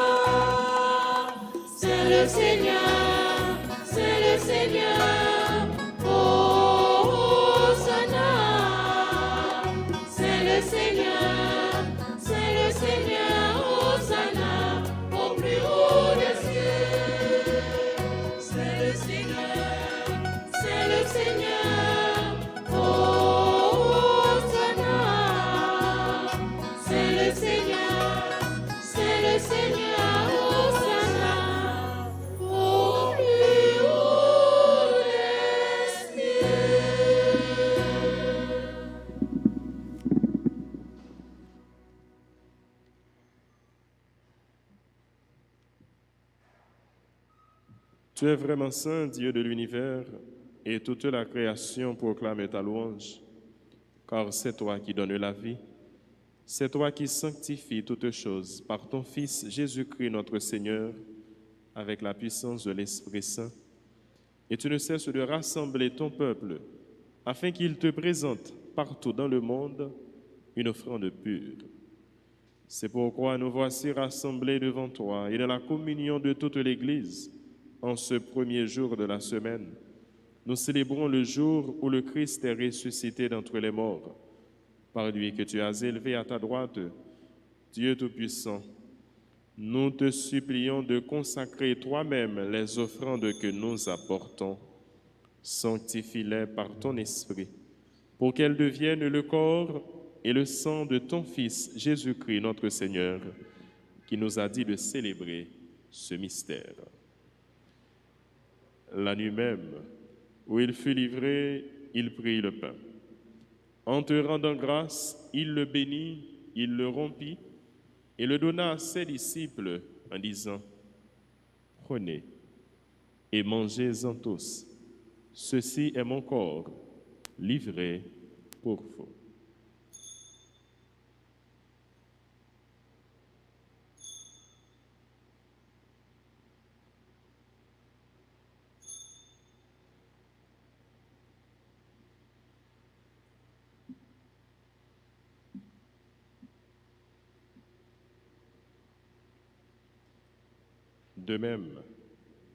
c'est le Seigneur, c'est le Seigneur. Hosanna, c'est le Seigneur, c'est le Seigneur. Hosanna au plus haut des cieux. C'est le Seigneur, c'est le Seigneur. Hosanna, c'est le Seigneur, c'est le Seigneur. Hosanna au plus haut des cieux. Tu es vraiment saint, Dieu de l'univers, et toute la création proclame ta louange, car c'est toi qui donnes la vie, c'est toi qui sanctifies toutes choses par ton Fils Jésus-Christ notre Seigneur, avec la puissance de l'Esprit Saint. Et tu ne cesses de rassembler ton peuple, afin qu'il te présente partout dans le monde une offrande pure. C'est pourquoi nous voici rassemblés devant toi et dans la communion de toute l'Église, en ce premier jour de la semaine, nous célébrons le jour où le Christ est ressuscité d'entre les morts, par lui que tu as élevé à ta droite, Dieu Tout-Puissant. Nous te supplions de consacrer toi-même les offrandes que nous apportons. Sanctifie-les par ton esprit, pour qu'elles deviennent le corps et le sang de ton Fils Jésus-Christ, notre Seigneur, qui nous a dit de célébrer ce mystère. La nuit même, où il fut livré, il prit le pain. En te rendant grâce, il le bénit, il le rompit et le donna à ses disciples en disant, « Prenez et mangez-en tous. Ceci est mon corps, livré pour vous. » De même,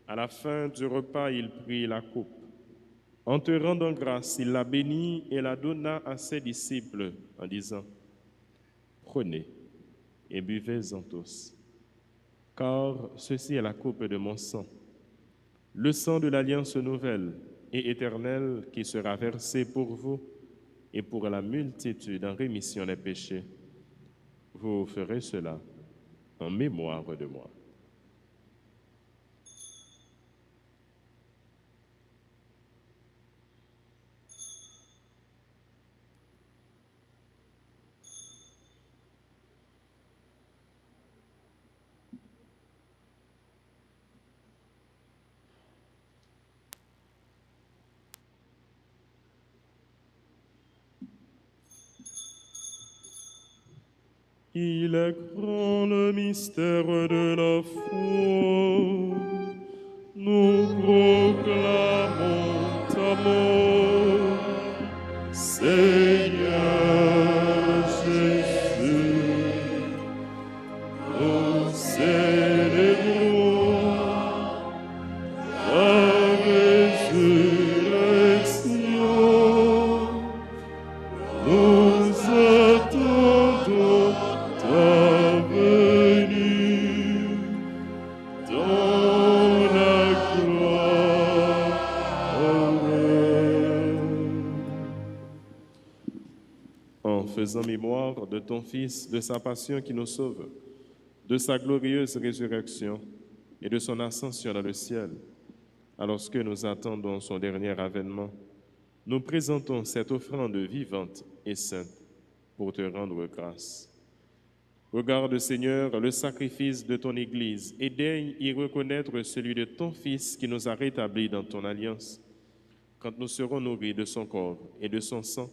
à la fin du repas, il prit la coupe. En te rendant grâce, il la bénit et la donna à ses disciples en disant, « Prenez et buvez-en tous, car ceci est la coupe de mon sang, le sang de l'alliance nouvelle et éternelle qui sera versé pour vous et pour la multitude en rémission des péchés. Vous ferez cela en mémoire de moi. » Il est grand le mystère de la foi. Nous proclamons ta mort, Seigneur Jésus. Nous célébrons ta résurrection. Nous attendons ta venue dans la gloire. En faisant mémoire de ton Fils, de sa passion qui nous sauve, de sa glorieuse résurrection et de son ascension dans le ciel, alors que nous attendons son dernier avènement, nous présentons cette offrande vivante et sainte pour te rendre grâce. Regarde, Seigneur, le sacrifice de ton Église et daigne y reconnaître celui de ton Fils qui nous a rétablis dans ton alliance. Quand nous serons nourris de son corps et de son sang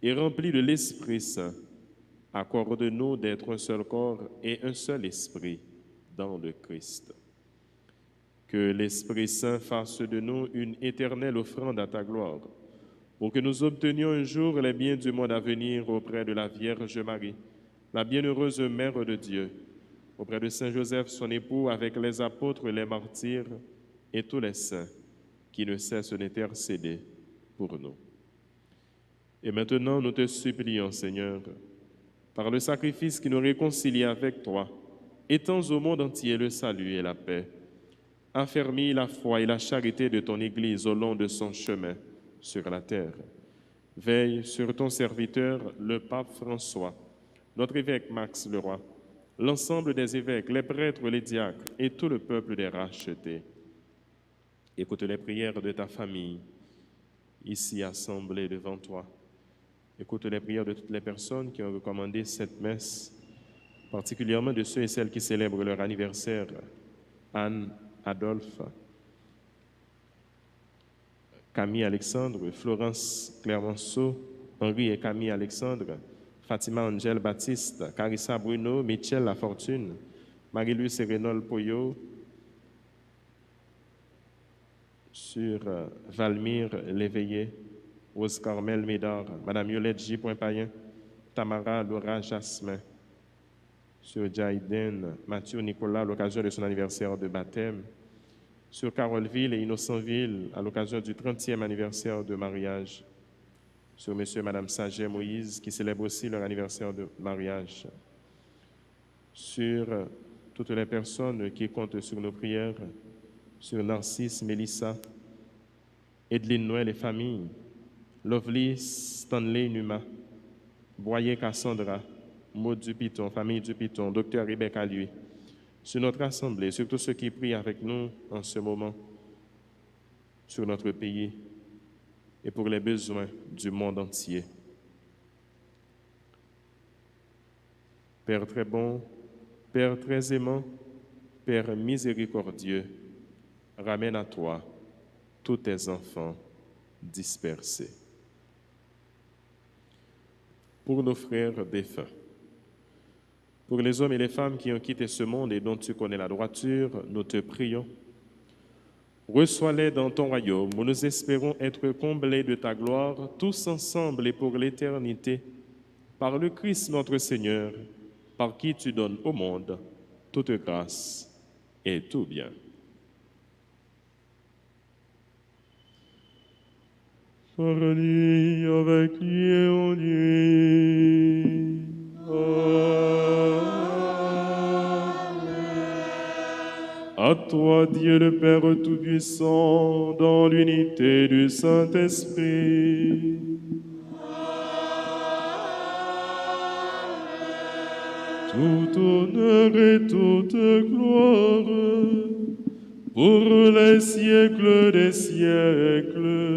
et remplis de l'Esprit Saint, accorde-nous d'être un seul corps et un seul esprit dans le Christ. Que l'Esprit Saint fasse de nous une éternelle offrande à ta gloire, pour que nous obtenions un jour les biens du monde à venir auprès de la Vierge Marie, la bienheureuse Mère de Dieu, auprès de Saint Joseph, son époux, avec les apôtres, les martyrs et tous les saints qui ne cessent d'intercéder pour nous. Et maintenant, nous te supplions, Seigneur, par le sacrifice qui nous réconcilie avec toi, étends au monde entier le salut et la paix. Affermis la foi et la charité de ton Église au long de son chemin sur la terre. Veille sur ton serviteur, le pape François, notre évêque Max Leroy, l'ensemble des évêques, les prêtres, les diacres et tout le peuple des rachetés. Écoute les prières de ta famille, ici assemblée devant toi. Écoute les prières de toutes les personnes qui ont recommandé cette messe, particulièrement de ceux et celles qui célèbrent leur anniversaire. Anne, Adolphe, Camille Alexandre, Florence Clermonceau, Henri et Camille Alexandre, Fatima Angèle Baptiste, Carissa Bruno, Michel Lafortune, Marie-Louise Sérénol Poyo, sur Valmire Léveillé, Rose Carmel Médard, Madame Yolette J. Poinpayen, Tamara Laura Jasmin, sur Jaiden Mathieu Nicolas à l'occasion de son anniversaire de baptême, sur Carolville et Innocentville à l'occasion du 30e anniversaire de mariage, sur monsieur et madame Saget Moïse qui célèbrent aussi leur anniversaire de mariage, sur toutes les personnes qui comptent sur nos prières, sur Narcisse, Mélissa, Edline Noël et famille, Lovely, Stanley Numa, Boyer Cassandra, Maud Dupiton, famille Dupiton, docteur Rebecca lui, sur notre assemblée, sur tous ceux qui prient avec nous en ce moment, sur notre pays et pour les besoins du monde entier. Père très bon, Père très aimant, Père miséricordieux, ramène à toi tous tes enfants dispersés. Pour nos frères défunts, pour les hommes et les femmes qui ont quitté ce monde et dont tu connais la droiture, nous te prions. Reçois-les dans ton royaume, où nous espérons être comblés de ta gloire, tous ensemble et pour l'éternité, par le Christ notre Seigneur, par qui tu donnes au monde toute grâce et tout bien. Par lui, avec lui et en lui. À toi, Dieu le Père Tout-Puissant, dans l'unité du Saint-Esprit. Tout honneur et toute gloire pour les siècles des siècles.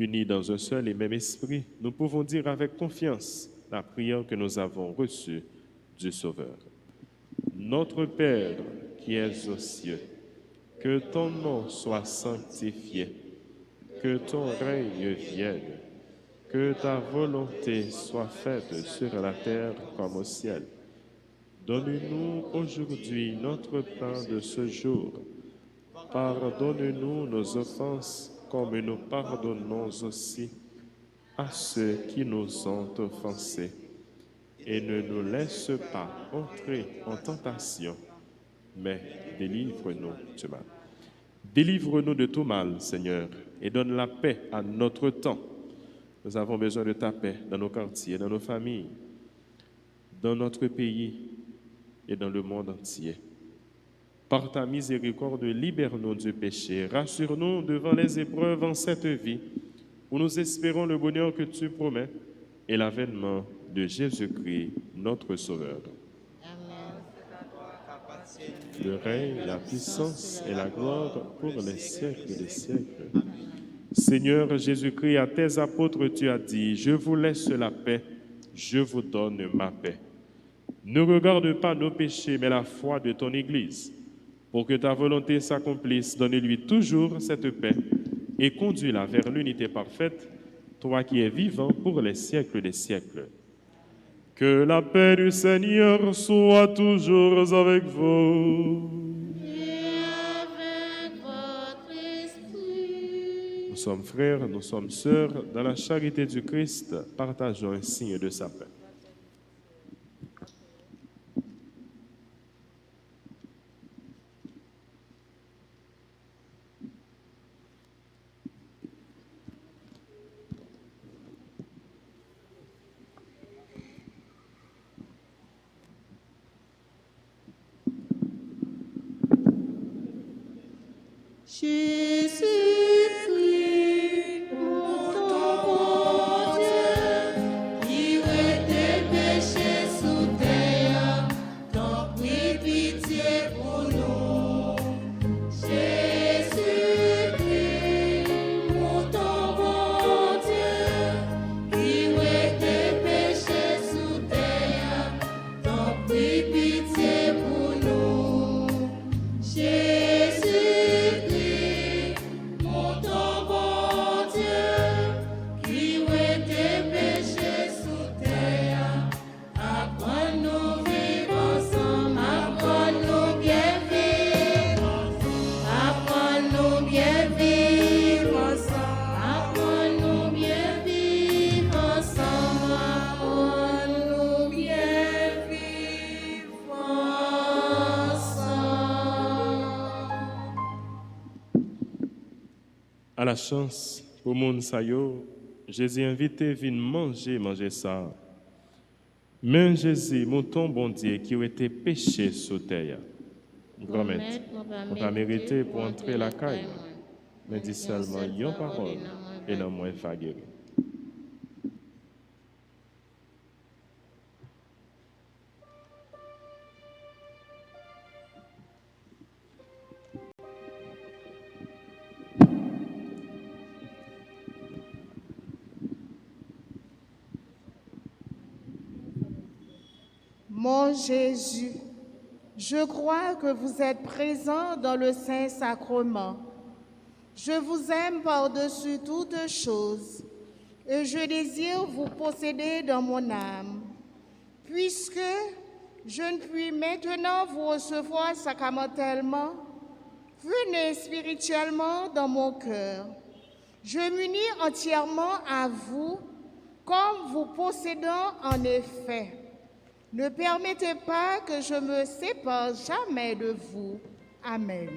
Unis dans un seul et même esprit, nous pouvons dire avec confiance la prière que nous avons reçue du Sauveur. Notre Père qui es aux cieux, que ton nom soit sanctifié, que ton règne vienne, que ta volonté soit faite sur la terre comme au ciel. Donne-nous aujourd'hui notre pain de ce jour. Pardonne-nous nos offenses comme nous pardonnons aussi à ceux qui nous ont offensés. Et ne nous laisse pas entrer en tentation, mais délivre-nous du mal. Délivre-nous de tout mal, Seigneur, et donne la paix à notre temps. Nous avons besoin de ta paix dans nos quartiers, dans nos familles, dans notre pays et dans le monde entier. Par ta miséricorde, libère-nous du péché, rassure-nous devant les épreuves en cette vie, où nous espérons le bonheur que tu promets et l'avènement de Jésus-Christ, notre Sauveur. Amen. Le règne, la puissance et la gloire pour les siècles des siècles. Seigneur Jésus-Christ, à tes apôtres, tu as dit, « Je vous laisse la paix, je vous donne ma paix. » Ne regarde pas nos péchés, mais la foi de ton Église. Pour que ta volonté s'accomplisse, donne-lui toujours cette paix et conduis-la vers l'unité parfaite, toi qui es vivant pour les siècles des siècles. Que la paix du Seigneur soit toujours avec vous. Et avec votre esprit. Nous sommes frères, nous sommes sœurs, dans la charité du Christ, partageons un signe de sa paix. Jésus-Christ, ton bon Dieu, qui ôte péchés sous terre, t'en prie pitié pour nous. Jésus-Christ, ton bon Dieu, qui ôte péchés sous terre, t'en prie pitié pour nous. Jésus-Christ, À la chance, pour moun sa yo, Jésus invité vin manger ça. Mais Jésus, mon ton bon Dieu, qui a été péché sur terre. Grand maître, on t'a mérité pour entrer la caille, mais dis seulement yon parole et non moins guérir. Mon Jésus, je crois que vous êtes présent dans le Saint-Sacrement. Je vous aime par-dessus toutes choses et je désire vous posséder dans mon âme. Puisque je ne puis maintenant vous recevoir sacramentellement, venez spirituellement dans mon cœur. Je m'unis entièrement à vous comme vous possédant en effet. Ne permettez pas que je me sépare jamais de vous. Amen.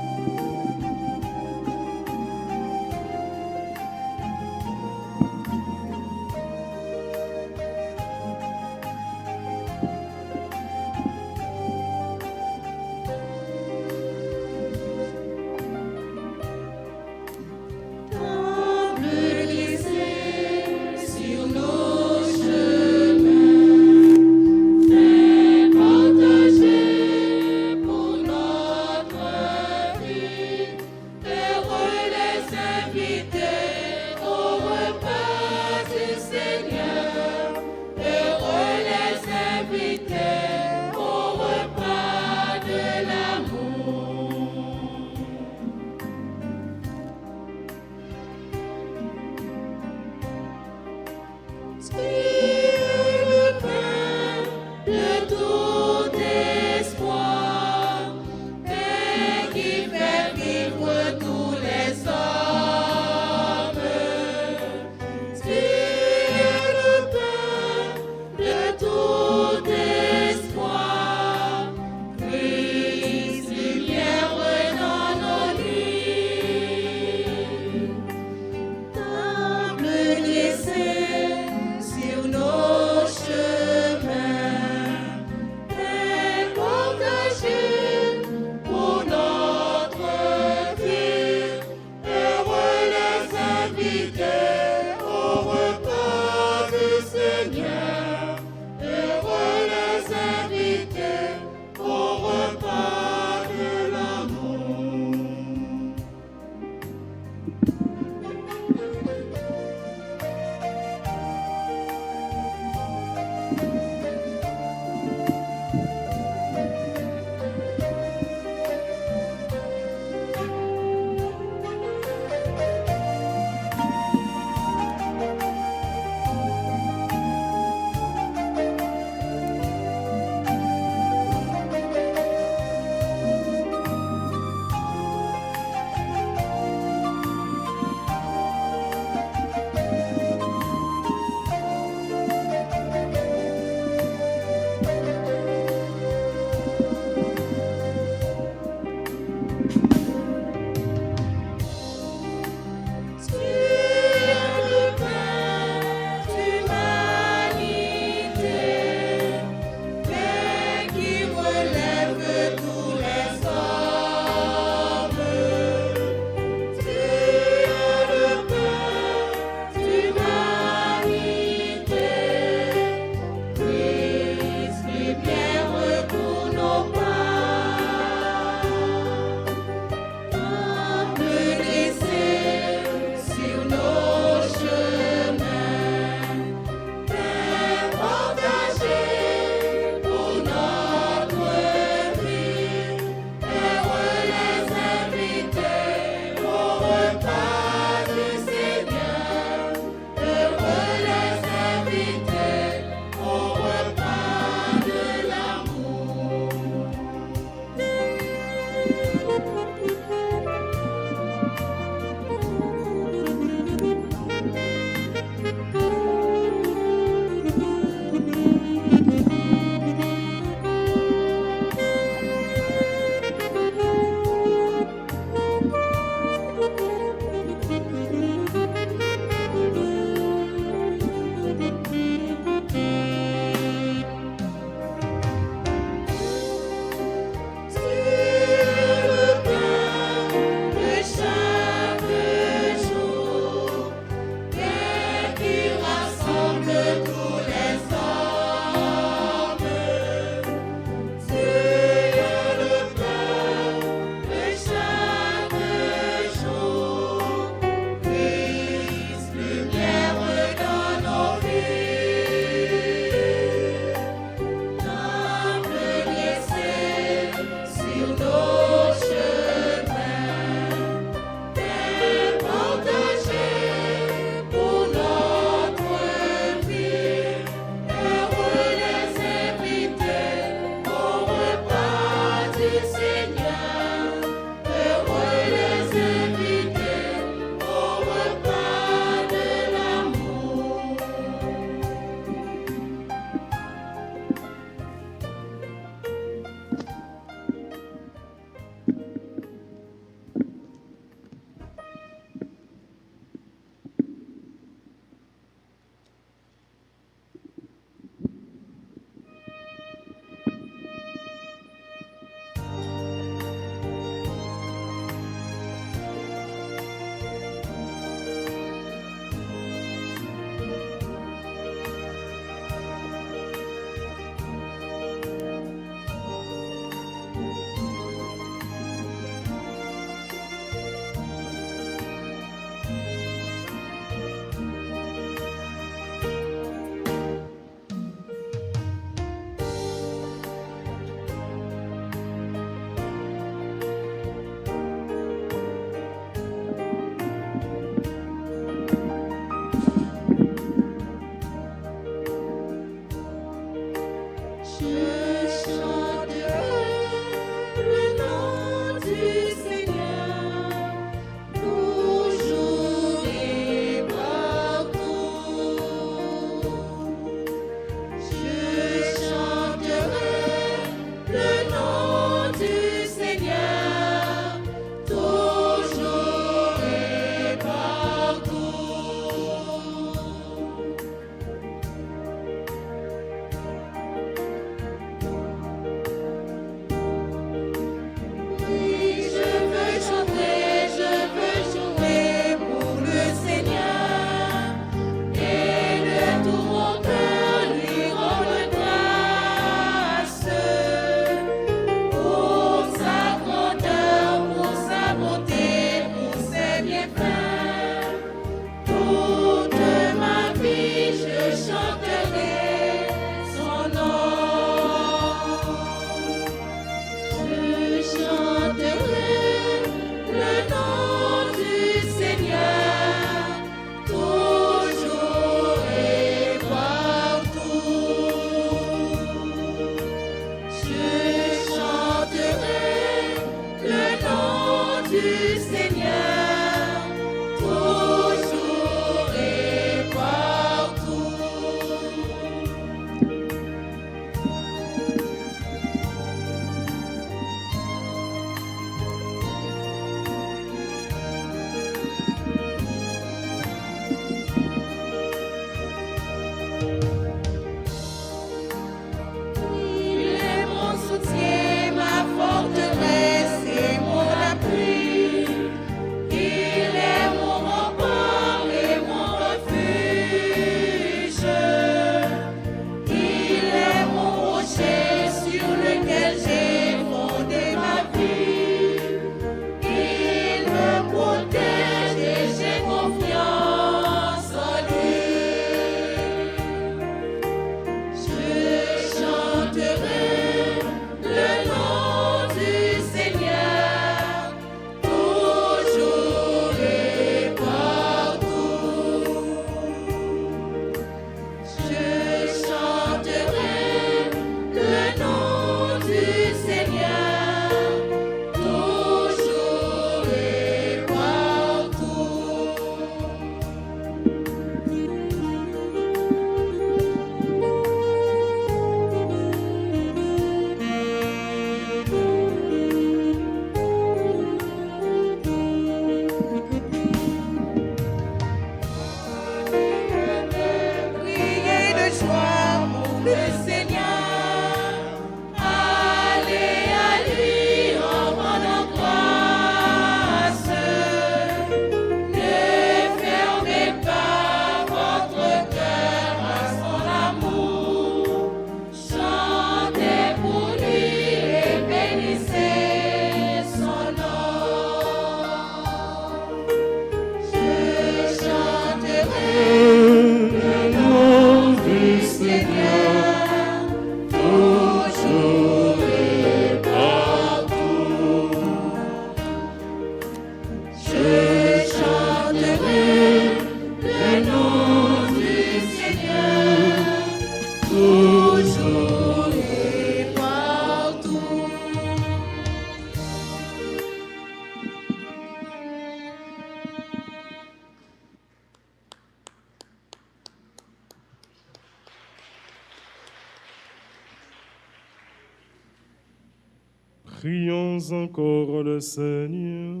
Prions encore le Seigneur.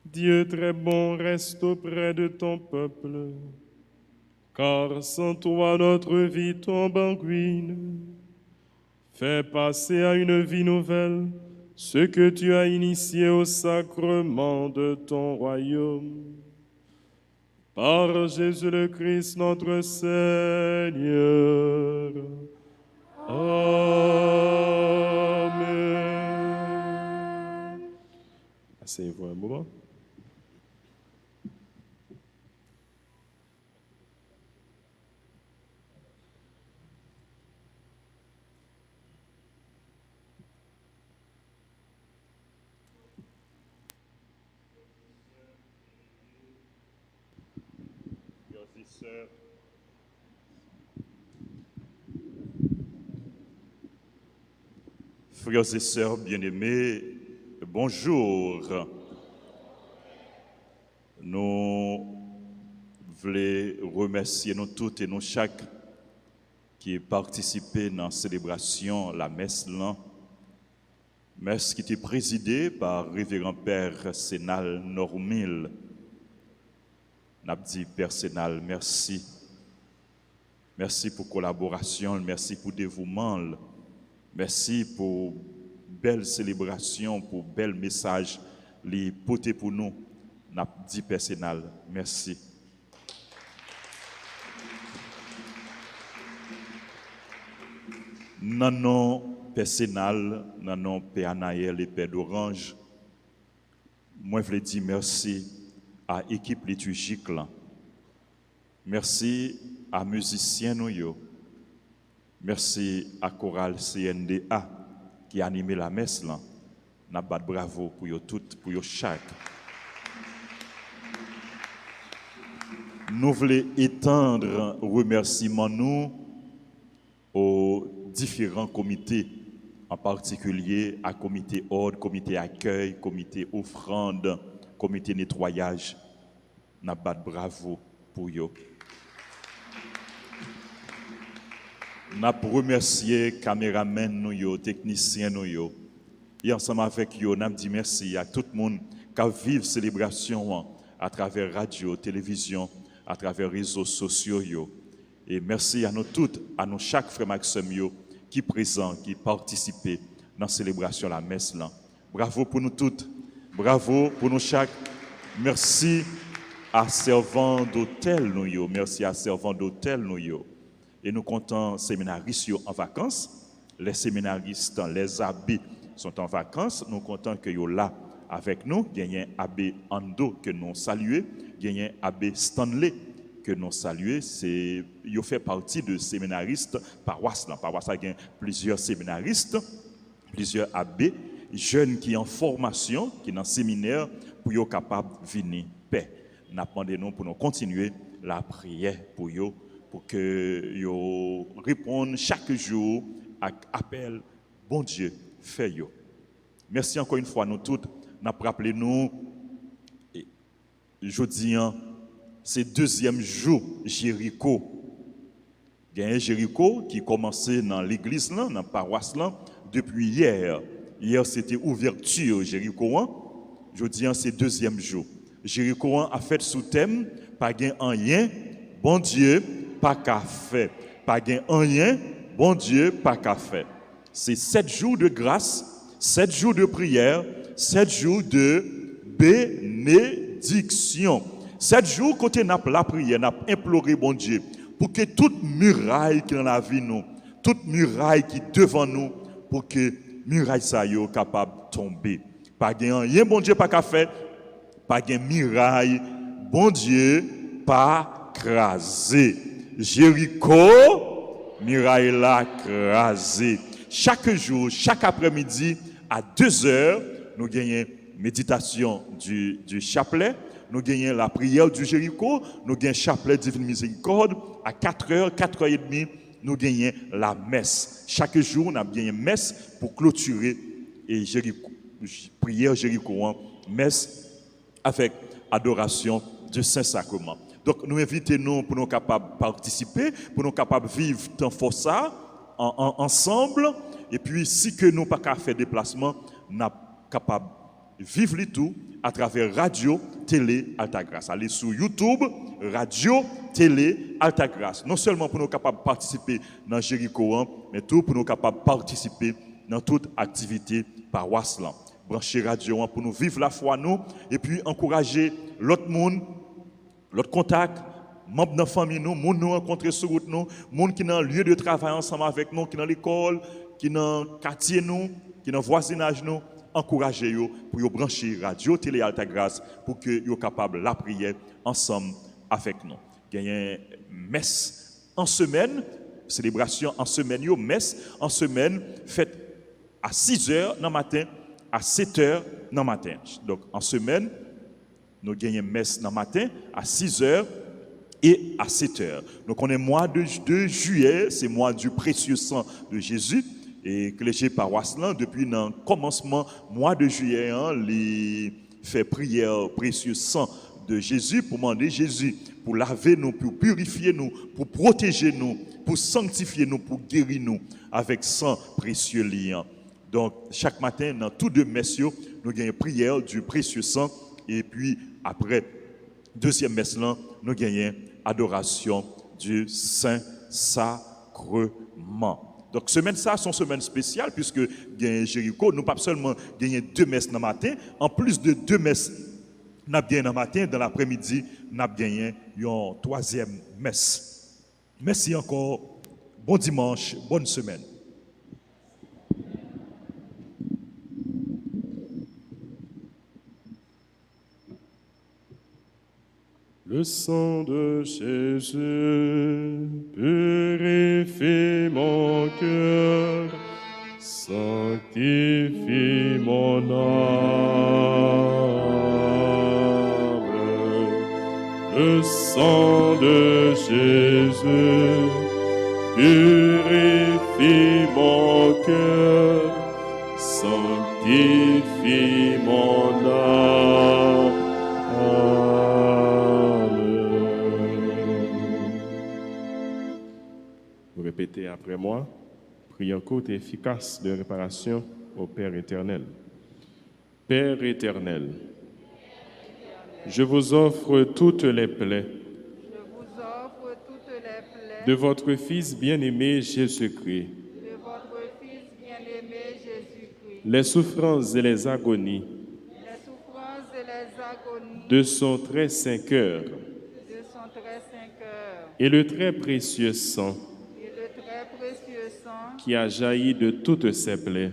Dieu très bon, reste auprès de ton peuple, car sans toi notre vie tombe en ruine. Fais passer à une vie nouvelle ce que tu as initié au sacrement de ton royaume. Par Jésus le Christ notre Seigneur. Amen. Asseyez-vous un moment. Frères et sœurs bien-aimés, bonjour. Nous voulons remercier nous toutes et nous chaque qui participé dans la célébration la messe là. Messe qui était présidée par révérend Père Sénal Normil. N'a dit Père Sénal, merci. Merci pour collaboration, merci pour dévouement. Merci pour belle célébration, pour bel message, les potés pour nous. N'a dit personnel, merci. Nanon personnel, nanon Père Anaël et Père d'Orange, moi je veux dire merci à l'équipe liturgique là. Merci à musiciens nous yo. Merci à Chorale CNDA qui a animé la messe là. N'a pas de bravo pour yo toutes, pour yo chaque. Nous voulons étendre remerciements nous aux différents comités, en particulier à comité ordre, comité accueil, comité offrande, comité nettoyage. N'a pas de bravo pour yo. Nous remercié caméramen nous yo, technicien nous yo. Et ensemble avec yo, nous dit merci à tout le monde qui vive célébration à travers radio, télévision, à travers réseaux sociaux yo. Et merci à nous toutes, à nous chaque frère Maxime yo qui présent, qui participent dans la célébration la messe là. Bravo pour nous toutes. Bravo pour nous chaque. Merci à servant d'hôtel nous yo. Merci à servant d'hôtel nous yo. Et nous comptons séminaristes en vacances. Les séminaristes, les abbés sont en vacances. Nous comptons que yo là avec nous. Il y a un abbé Ando que nous saluons. Il y a un abbé Stanley que nous saluons. Il fait partie de séminaristes paroisse. Dans paroisse, il y a plusieurs séminaristes, plusieurs abbés, jeunes qui sont en formation, qui sont dans le séminaire, pour être capables de venir paix. Nous demandons pour nous continuer la prière pour eux, pour que yo répondent chaque jour à l'appel, bon Dieu, fait yo. Merci encore une fois, nous toutes. Nous rappelons nous, jeudi, c'est deuxième jour, Jéricho. Il y a un Jéricho qui commençait dans l'église, dans la paroisse, depuis hier. Hier, c'était ouverture, Jéricho. Jeudi, c'est deuxième jour. Jéricho a fait sous thème, pas gain en rien, bon Dieu, pas qu'à faire. Pas gain en rien, bon Dieu, pas qu'à faire. C'est 7 jours de grâce, 7 jours de prière, 7 jours de bénédiction. 7 jours, côté n'a la prière, n'a imploré bon Dieu, pour que toute muraille qui est dans la vie nous, toute muraille qui est devant nous, pour que muraille ça yo capable de tomber. Pas gain rien, bon Dieu, pas qu'à faire. Pas gain muraille, bon Dieu, pas crasé. Jéricho, muraille là crasé. Chaque jour, chaque après-midi, à 2h, nous gagnons méditation du chapelet, nous gagnons la prière du Jéricho, nous gagnons chapelet divine miséricorde. À 4h, 4h30, nous gagnons la messe. Chaque jour, nous avons gagné messe pour clôturer et Jéricho, prière Jéricho, messe avec adoration du Saint-Sacrement. Donc, nous invitons pour nous capables de participer, pour nous capables de vivre dans ça ensemble Et puis, si que nous pas qu'à faire déplacement, nous sommes capables de vivre le tout à travers radio, télé, Altagrace. Allez sur YouTube, radio, télé, Altagrace. Non seulement pour nous capables de participer dans Jéricho, mais tout pour nous capables de participer dans toute activité paroisse. Brancher radio pour nous vivre la foi nous et puis encourager l'autre monde, l'autre contact, membres de la famille nous, monde nous rencontrer sur route nous, monde qui dans le lieu de travail ensemble avec nous, qui dans l'école, qui dans le quartier nous, qui dans le voisinage nous, encourager yo pour yo brancher radio télé Altagrace pour que yo capable la prière ensemble avec nous. Il y a une messe en semaine, célébration en semaine yo, messe en semaine faite à 6h dans le matin, à 7h dans le matin. Donc en semaine, nous gagnons messe dans le matin à 6h et à 7h. Donc on est mois de juillet, c'est mois du précieux sang de Jésus. Et clergé paroisse depuis le commencement mois de juillet, les fait prière précieux sang de Jésus pour demander Jésus pour laver nous, pour purifier nous, pour protéger nous, pour sanctifier nous, pour guérir nous avec sang précieux liant. Donc chaque matin dans tous deux messes, nous gagnons prière du précieux sang et puis après deuxième messe là, nous gagnons adoration du Saint-Sacrement. Donc, semaine ça, c'est une semaine spéciale, puisque Jéricho, nous pas seulement gagner 2 messes dans le matin, en plus de 2 messes, nous avons gagné dans le matin, dans l'après-midi, nous avons gagné une 3e messe. Merci encore, bon dimanche, bonne semaine. Le sang de Jésus purifie mon cœur, sanctifie mon âme. Le sang de Jésus purifie mon cœur, sanctifie mon âme. Répétez après moi, prière courte et efficace de réparation au Père éternel. Père éternel, je vous offre toutes les plaies de votre Fils bien-aimé Jésus-Christ, les souffrances et les agonies de son très saint cœur et le très précieux sang qui a jailli de toutes ses plaies,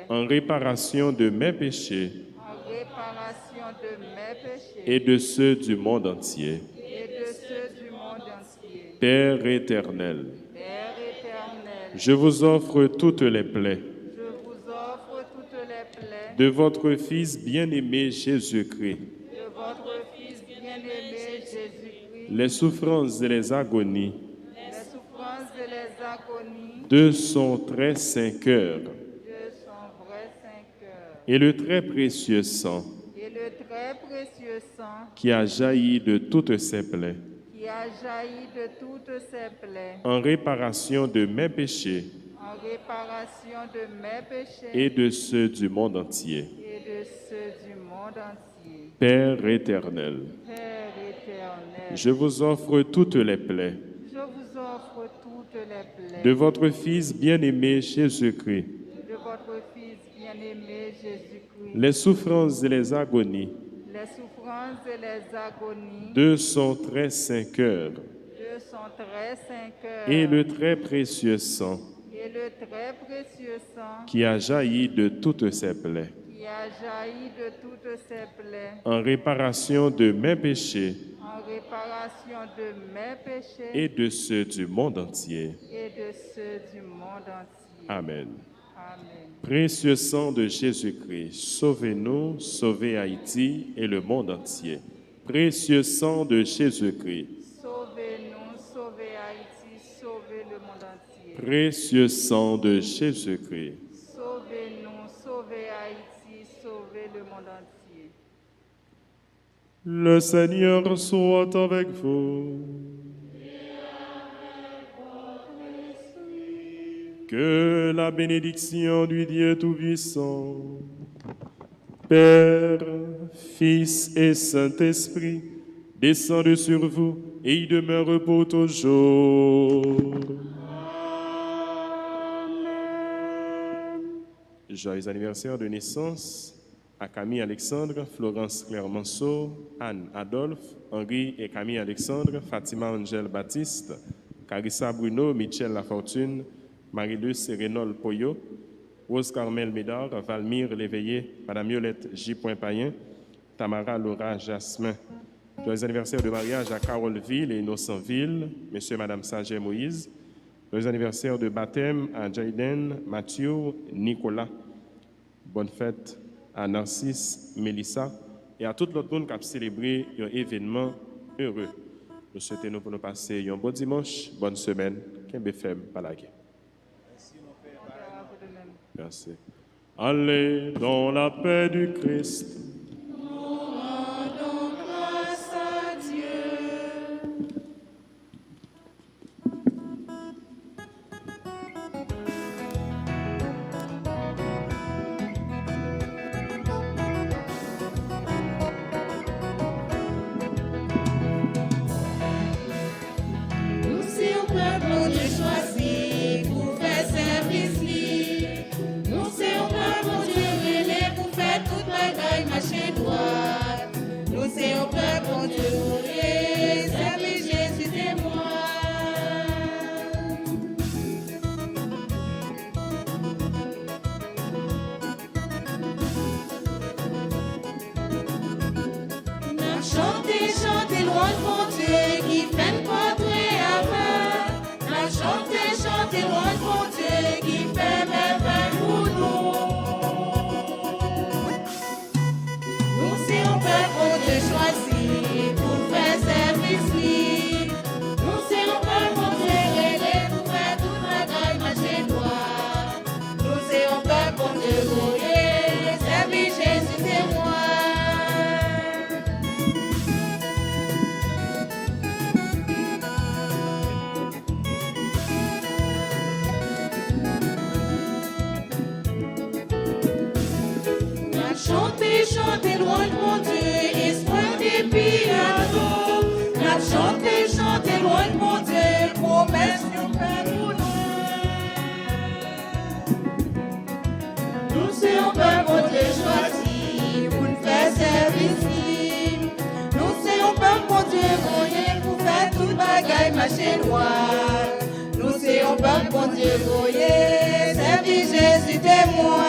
en réparation de mes péchés et de ceux du monde entier. Père éternel, je vous offre toutes les plaies de votre Fils bien-aimé Jésus-Christ, les souffrances et les agonies de son très saint cœur et le très précieux sang qui a jailli de toutes ses plaies, en réparation de mes péchés et de ceux du monde entier. Père éternel, je vous offre toutes les plaies de votre Fils bien-aimé Jésus-Christ, les souffrances et les agonies de son très saint cœur et le très précieux sang qui a jailli de toutes ses plaies, en réparation de mes péchés et de ceux du monde entier. Amen. Précieux sang de Jésus-Christ, sauvez-nous, sauvez Haïti et le monde entier. Précieux sang de Jésus-Christ, sauvez-nous, sauvez Haïti, sauvez le monde entier. Précieux sang de Jésus-Christ, Sauvez-nous, sauvez Haïti, sauvez le monde entier. le Seigneur soit avec vous. Que la bénédiction du Dieu Tout-Puissant, Père, Fils et Saint-Esprit, descende sur vous et y demeure pour toujours. Joyeux anniversaire de naissance à Camille Alexandre, Florence Claire Manceau, Anne Adolphe, Henri et Camille Alexandre, Fatima Angèle Baptiste, Carissa Bruno, Michel Lafortune, Marie-Luce et Rénol Poyo, Rose Carmel Médard, Valmire Léveillé, Madame Violette J. Payen, Tamara Laura Jasmin. Joyeux anniversaire de mariage à Carolville et Innocentville, Monsieur et Madame Saget Moïse. Joyeux anniversaire de baptême à Jaden, Mathieu, Nicolas. Bonne fête à Narcisse, Mélissa et à tout l'autre monde qui a célébré un événement heureux. Nous souhaitons pour nous passer un bon dimanche, bonne semaine. Kembefem Palagé. Merci. Allez dans la paix du Christ. Chantez, louange mon Dieu qui fait une portrait avant. Chantez, louange mon Dieu qui fait merveille pour nous. Nous c'est un peuple bon Dieu choisi pour faire service lui. Nous c'est un peuple bon Dieu relais pour faire toute la gagne marcher droit. Nous c'est un peuple bon Dieu glorieux, service Jésus c'est moi. Chantez, louange mon Dieu, espoir des pianos. Chantez, louange mon Dieu, promesse nous fait pour nous. Nous sommes un peuple bon Dieu choisi pour nous faire service. Nous sommes un peuple bon Dieu goyé pour faire toute bagaille marcher droit. Nous sommes un peuple bon Dieu goyé, service Jésus témoin.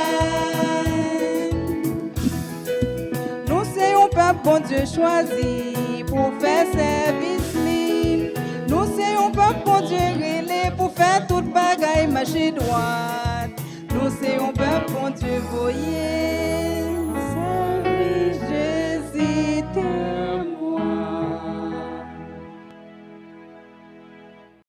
Bon Dieu choisi pour faire service libre. Nous c'est un peuple bon Dieu relais pour faire toute bagaille marcher droite. Nous c'est un peuple